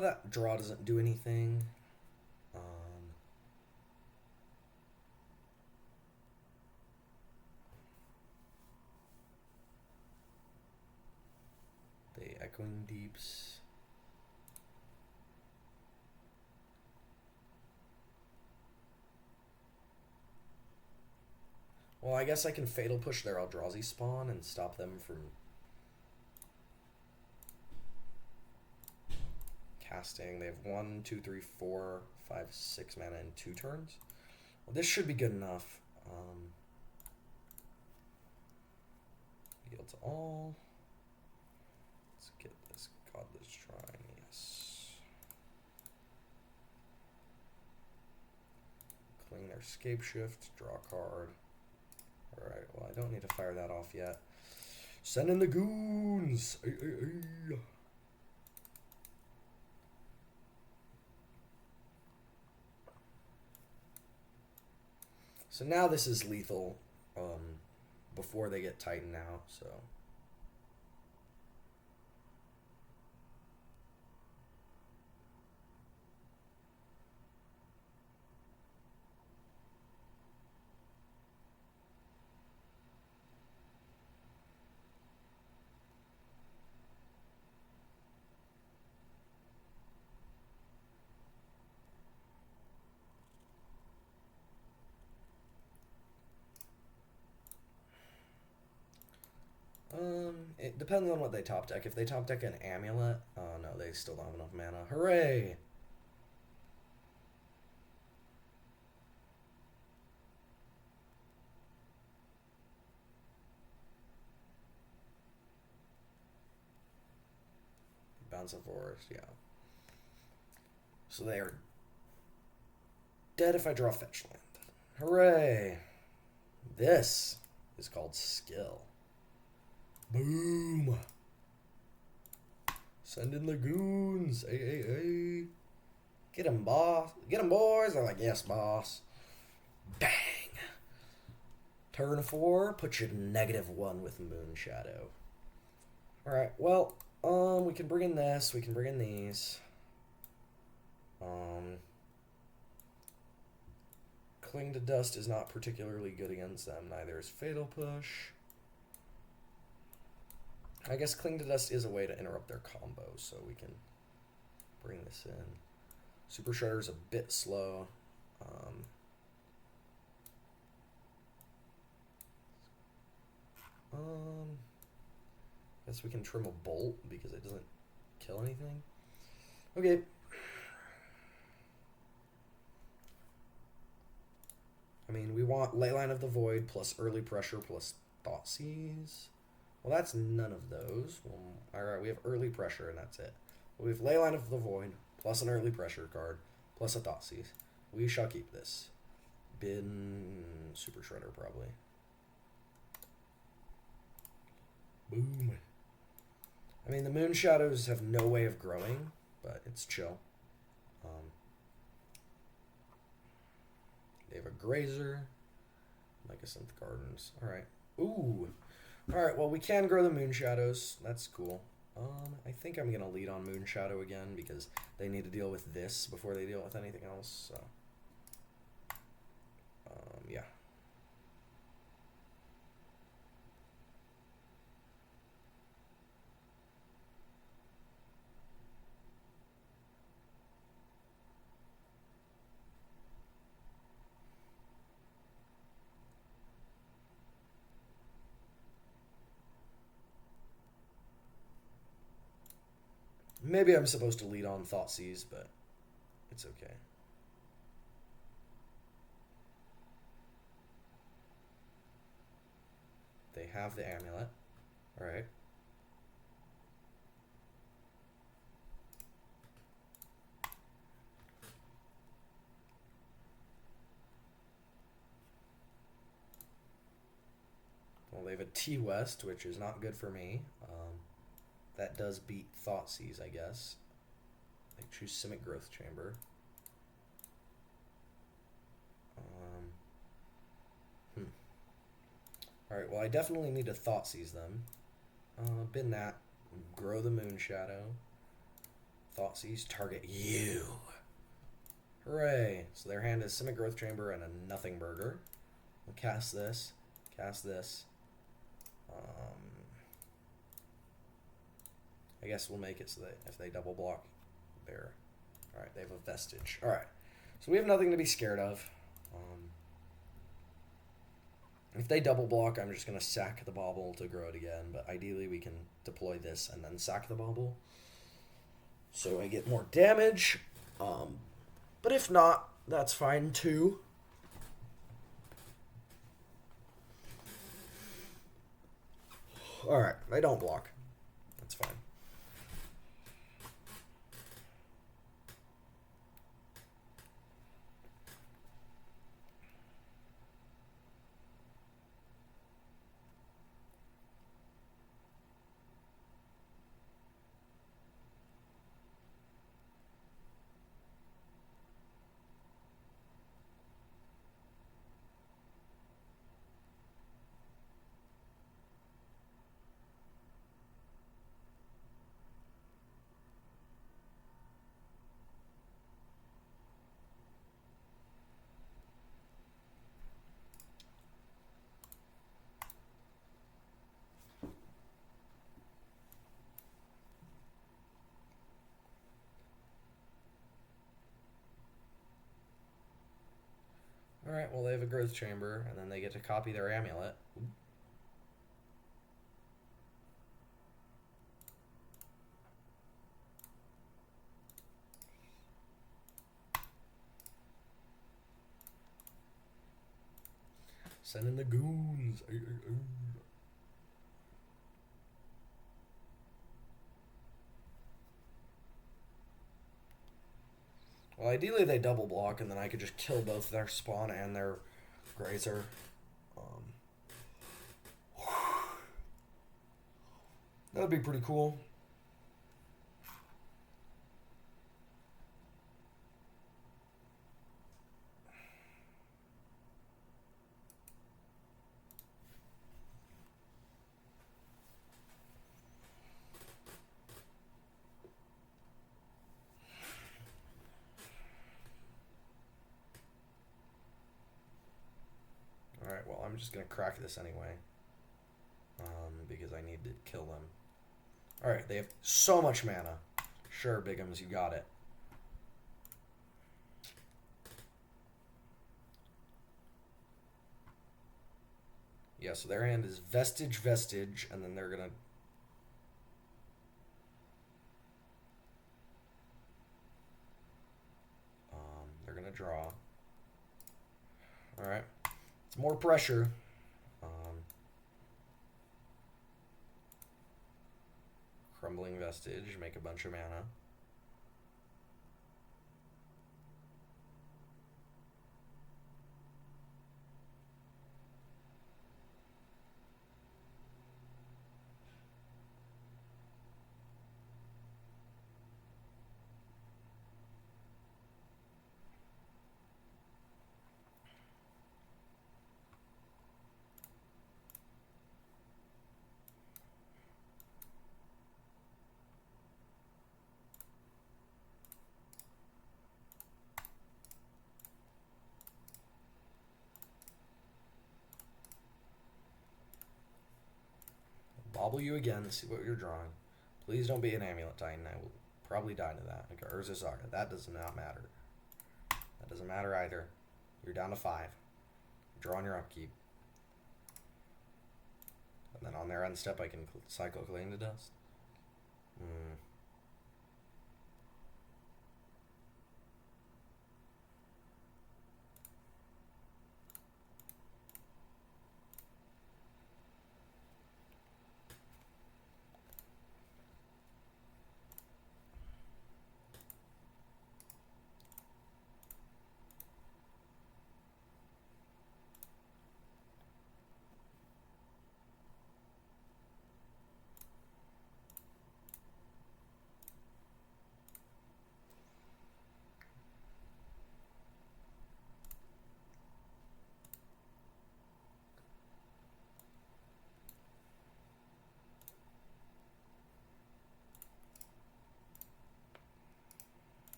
That draw doesn't do anything. They Echoing Deeps. Well, I guess I can Fatal Push their Eldrazi spawn and stop them from casting. They have 1, 2, 3, 4, 5, 6 mana in 2 turns. Well, this should be good enough. Yield to all. Let's get this Godless Shrine. Yes. Clean their Scape Shift. Draw a card. Alright, well, I don't need to fire that off yet. Send in the goons! Ay, ay, ay. So now this is lethal before they get Titan out, so... It depends on what they top deck. If they top deck an amulet, oh no, they still don't have enough mana. Hooray! Bounce of Forest, yeah. So they are dead if I draw fetch land. Hooray! This is called skill. Boom! Send in the goons. Hey, hey, hey. Get him, boss. Get him, boys. They're like, yes, boss. Bang! Turn 4, put you to -1 with Moon Shadow. Alright, well, we can bring in this. We can bring in these. Cling to Dust is not particularly good against them. Neither is Fatal Push. I guess Cling to Dust is a way to interrupt their combo, so we can bring this in. Super Shredder's a bit slow. Guess we can trim a Bolt because it doesn't kill anything. Okay. I mean, we want Leyline of the Void plus Early Pressure plus Thoughtseize. Well, that's none of those. Well, alright, we have Early Pressure, and that's it. We have Leyline of the Void, plus an Early Pressure card, plus a Thoughtseize. We shall keep this. Bin Super Shredder, probably. Boom. I mean, the Moon Shadows have no way of growing, but it's chill. They have a Grazer, Mycosynth Gardens. Alright. Ooh. Alright, well, we can grow the Moon Shadows. That's cool. I think I'm going to lead on Moon Shadow again because they need to deal with this before they deal with anything else. So, yeah. Maybe I'm supposed to lead on Thoughtseize, but it's okay. They have the amulet. Alright. Well, they have a T-West, which is not good for me. That does beat Thoughtseize, I guess. I choose Simic Growth Chamber. Alright, well, I definitely need to Thoughtseize them. Bin that. Grow the Moon Shadow. Thoughtseize, target you. Hooray! So their hand is Simic Growth Chamber and a Nothing Burger. We'll cast this. Cast this. I guess we'll make it so that if they double block, they're... Alright, they have a Vestige. Alright, so we have nothing to be scared of. If they double block, I'm just going to sack the Bauble to grow it again, but ideally we can deploy this and then sack the Bauble. So I get more damage, but if not, that's fine too. Alright, they don't block. That's fine. Alright, well, they have a growth chamber, and then they get to copy their amulet. Ooh. Send in the goons. Well, ideally they double block, and then I could just kill both their spawn and their grazer. That would be pretty cool. Alright, well, I'm just going to crack this anyway. Because I need to kill them. Alright, they have so much mana. Sure, Bigums, you got it. Yeah, so their hand is Vestige, and then they're going to... they're going to draw. Alright. It's more pressure. Crumbling Vestige, make a bunch of mana. Bobble you again to see what you're drawing. Please don't be an Amulet Titan. I will probably die to that. Like Urza Saga. That does not matter. That doesn't matter either. You're down to 5. Draw on your upkeep. And then on their end step, I can cycle Cling to Dust.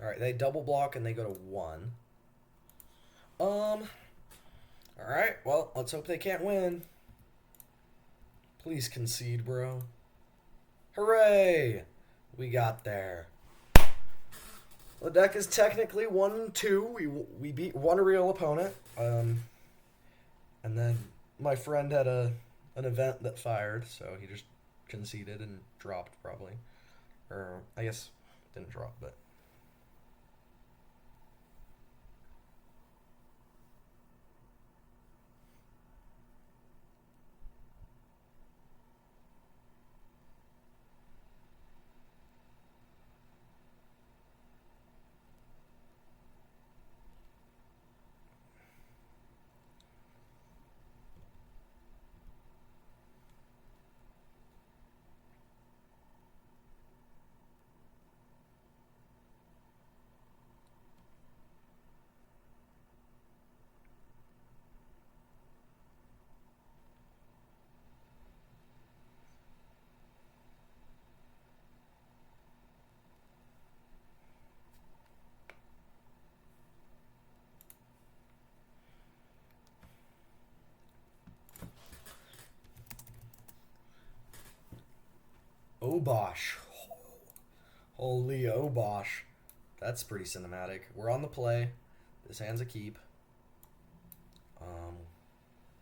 Alright, they double block and they go to 1. Alright, well, let's hope they can't win. Please concede, bro. Hooray! We got there. The deck is technically 1-2. We beat one real opponent. And then my friend had an event that fired, so he just conceded and dropped, probably. Or, I guess, didn't drop, but... Obosh. Holy Obosh. That's pretty cinematic. We're on the play. This hand's a keep.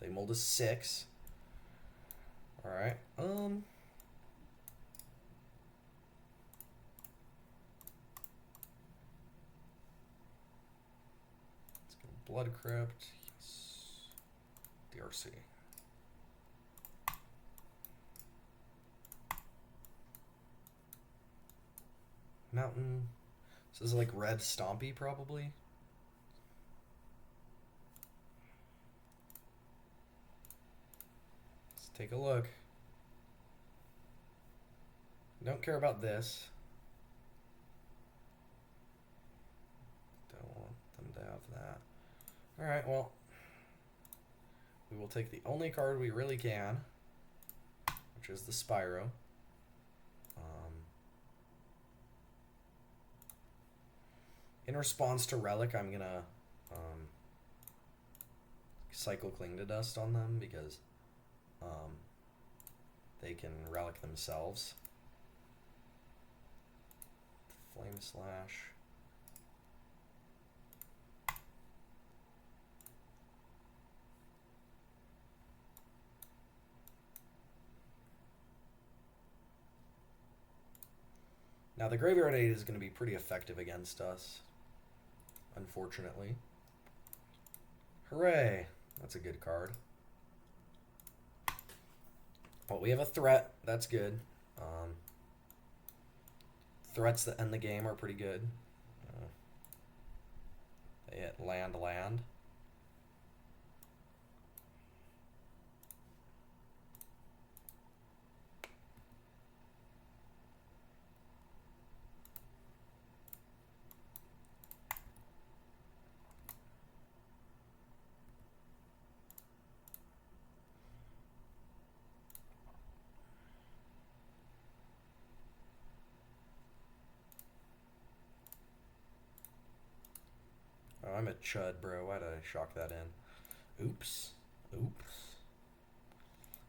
They mulled a 6. Alright. Let's go Blood Crypt. Yes. DRC. Mountain. So this is like red Stompy, probably. Let's take a look. Don't care about this. Don't want them to have that. Alright, well. We will take the only card we really can, which is the Spyro. In response to Relic, I'm gonna cycle Cling to Dust on them because they can Relic themselves. Flame Slash. Now the Graveyard Aid is going to be pretty effective against us, unfortunately. Hooray! That's a good card. Well, we have a threat. That's good. Threats that end the game are pretty good. They hit land. Oh, I'm a chud, bro. Why'd I shock that in? Oops.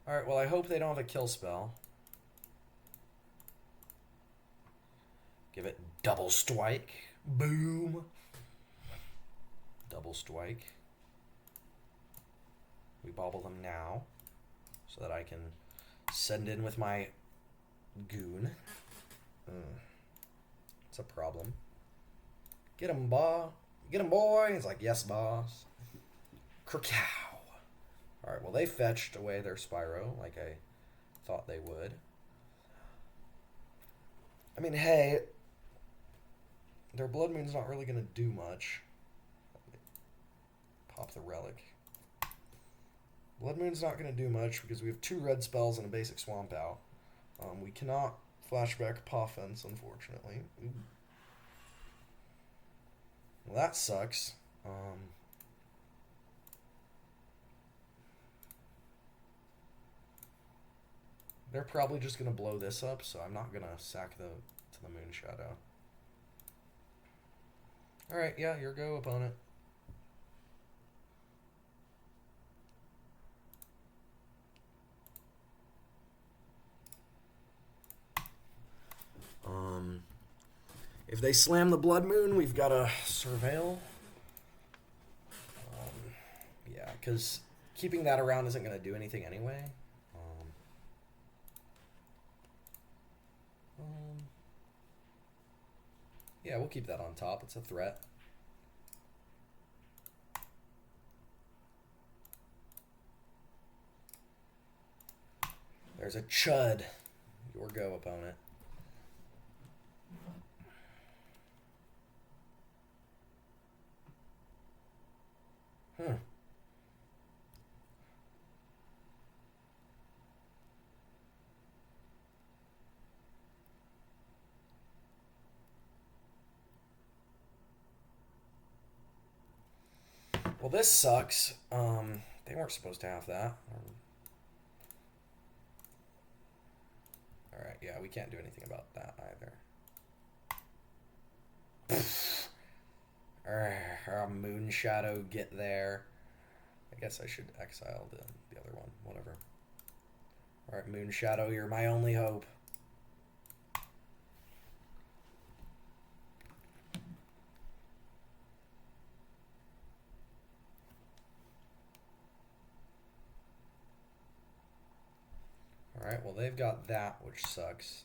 Alright, well, I hope they don't have a kill spell. Give it double strike. Boom. Double strike. We bobble them now so that I can send in with my goon. It's a problem. Get him, boy. Get him, boy. He's like, yes, boss. Kerkow. Alright, well, they fetched away their Spyro like I thought they would. I mean, hey, their Blood Moon's not really going to do much. Pop the Relic. Blood Moon's not going to do much because we have 2 red spells and a basic Swamp Out. We cannot flashback Poffense, unfortunately. Ooh. Well, that sucks. They're probably just going to blow this up, so I'm not going to sack to the Moon Shadow. Alright, yeah, your go, opponent. If they slam the Blood Moon, we've got to Surveil. Yeah, because keeping that around isn't going to do anything anyway. Yeah, we'll keep that on top. It's a threat. There's a chud. Your go, opponent. Well, this sucks. They weren't supposed to have that. Alright, yeah, we can't do anything about that either. Moon Shadow, get there. I guess I should exile the other one. Whatever. Alright, Moon Shadow, you're my only hope. well, they've got that, which sucks.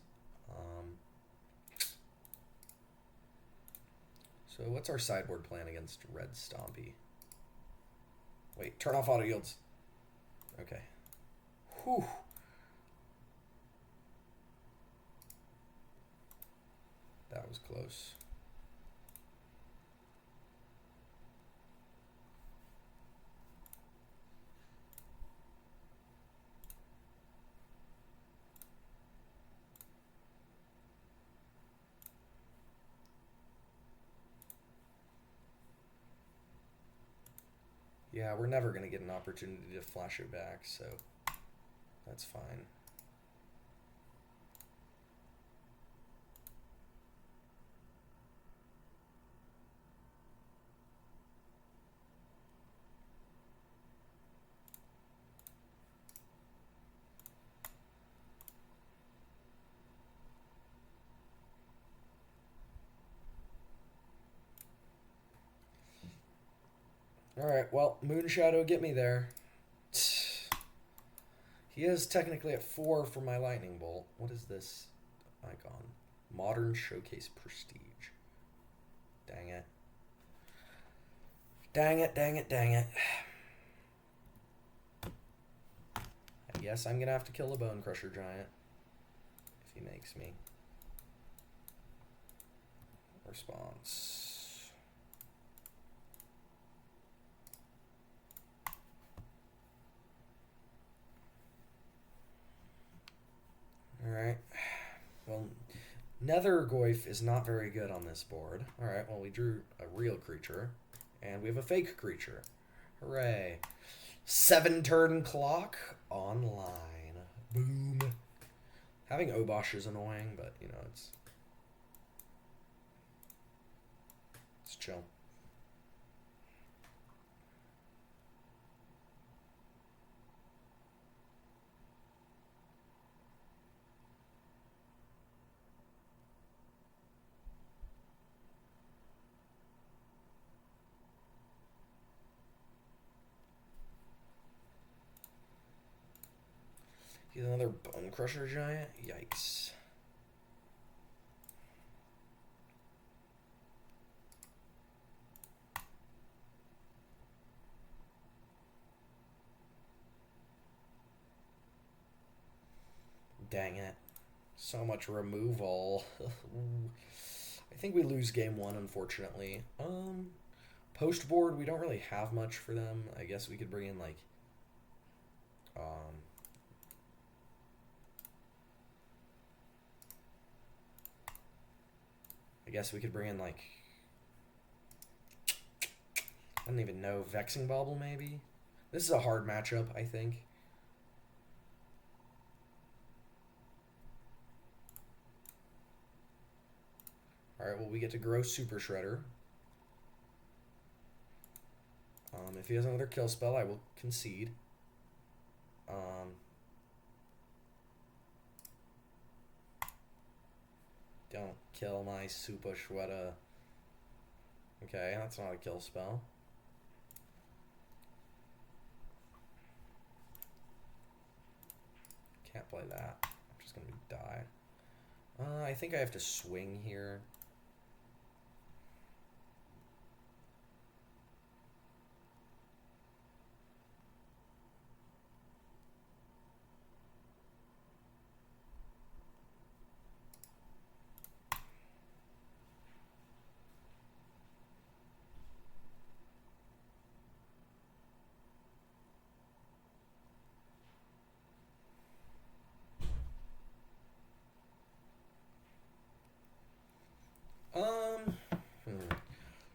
So what's our sideboard plan against Red Stompy? Wait, turn off auto yields. Okay. Whew. That was close. Yeah, we're never going to get an opportunity to flash it back, so that's fine. Alright, well, Moonshadow, get me there. He is technically at 4 for my Lightning Bolt. What is this icon? Modern Showcase Prestige. Dang it. Dang it, dang it, dang it. I guess I'm going to have to kill the Bone Crusher Giant. If he makes me. Response. Alright. Well, Nethergoyf is not very good on this board. Alright, well, we drew a real creature. And we have a fake creature. Hooray. 7-turn clock online. Boom. Having Obosh is annoying, but, you know, it's chill. He's another Bone Crusher Giant? Yikes. Dang it. So much removal. I think we lose game 1, unfortunately. Post board, we don't really have much for them. I guess we could bring in, like, I guess we could bring in, like, I don't even know, Vexing Bauble, maybe? This is a hard matchup, I think. Alright, well, we get to grow Super Shredder. If he has another kill spell, I will concede. Don't kill my Super Shredder. Okay, that's not a kill spell. Can't play that. I'm just going to die. I think I have to swing here.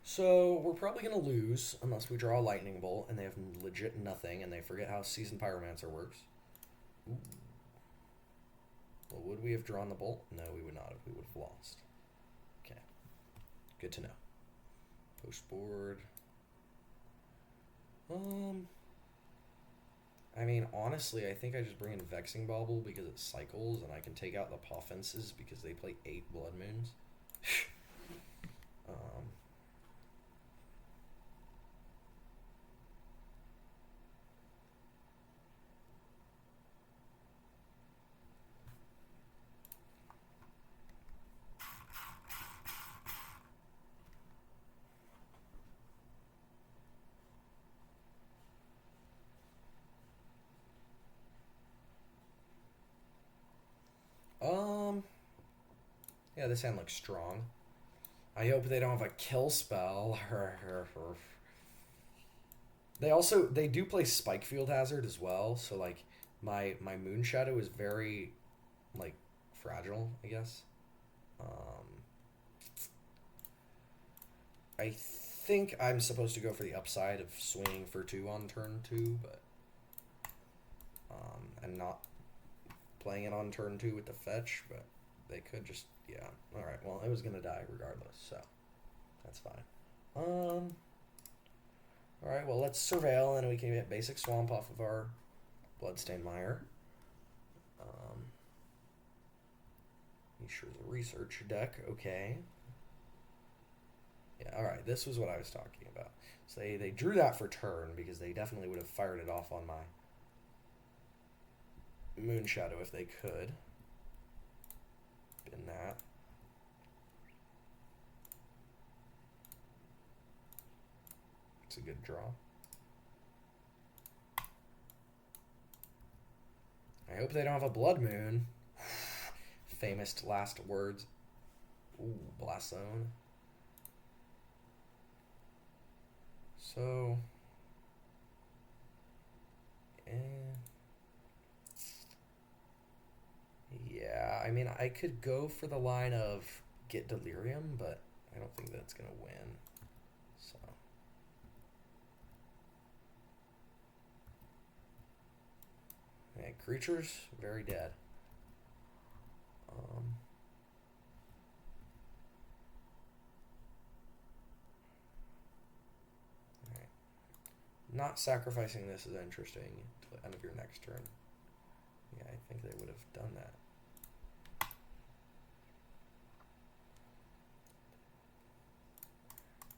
So we're probably going to lose unless we draw a Lightning Bolt and they have legit nothing and they forget how Seasoned Pyromancer works. Ooh. Well, would we have drawn the Bolt? No, we would not have. We would have lost. Okay. Good to know. Post board. I mean, honestly, I think I just bring in Vexing Bauble because it cycles and I can take out the Pawfences because they play 8 Blood Moons. Yeah, this hand looks strong. I hope they don't have a kill spell. They do play Spike Field Hazard as well, so like my Moon Shadow is very like fragile, I guess. I think I'm supposed to go for the upside of swinging for 2 on turn 2, but and not playing it on turn 2 with the fetch, but they could just, yeah. Alright, well, it was going to die regardless, so that's fine. Alright, well, let's Surveil, and we can get basic Swamp off of our Bloodstained Mire. He sure is a research deck, okay. Yeah, alright, this was what I was talking about. So they drew that for turn, because they definitely would have fired it off on my Moon Shadow if they could. Bin that. It's a good draw. I hope they don't have a Blood Moon. Famous last words. Ooh, Blast Zone. So, yeah, I mean, I could go for the line of get Delirium, but I don't think that's going to win. So, yeah, creatures, very dead. Not sacrificing this is interesting to the end of your next turn. Yeah, I think they would have done that.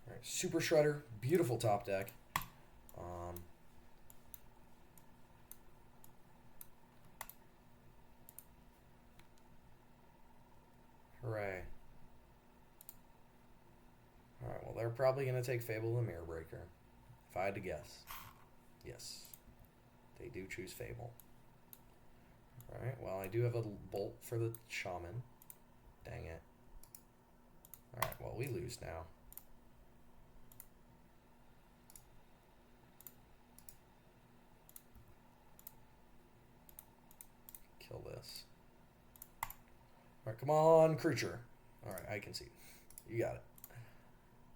Alright, Super Shredder, beautiful top deck. Hooray. Alright, well, they're probably going to take Fable the Mirror Breaker. If I had to guess. Yes. They do choose Fable. Alright, well, I do have a Bolt for the Shaman. Dang it. Alright, well, we lose now. Kill this. Alright, come on, creature. Alright, I can see. You got it.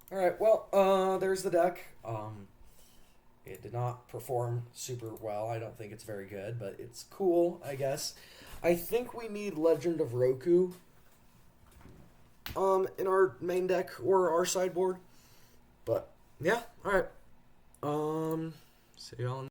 Alright, well, there's the deck. It did not perform super well. I don't think it's very good, but it's cool, I guess. I think we need Legend of Roku in our main deck or our sideboard. But, yeah, alright. See y'all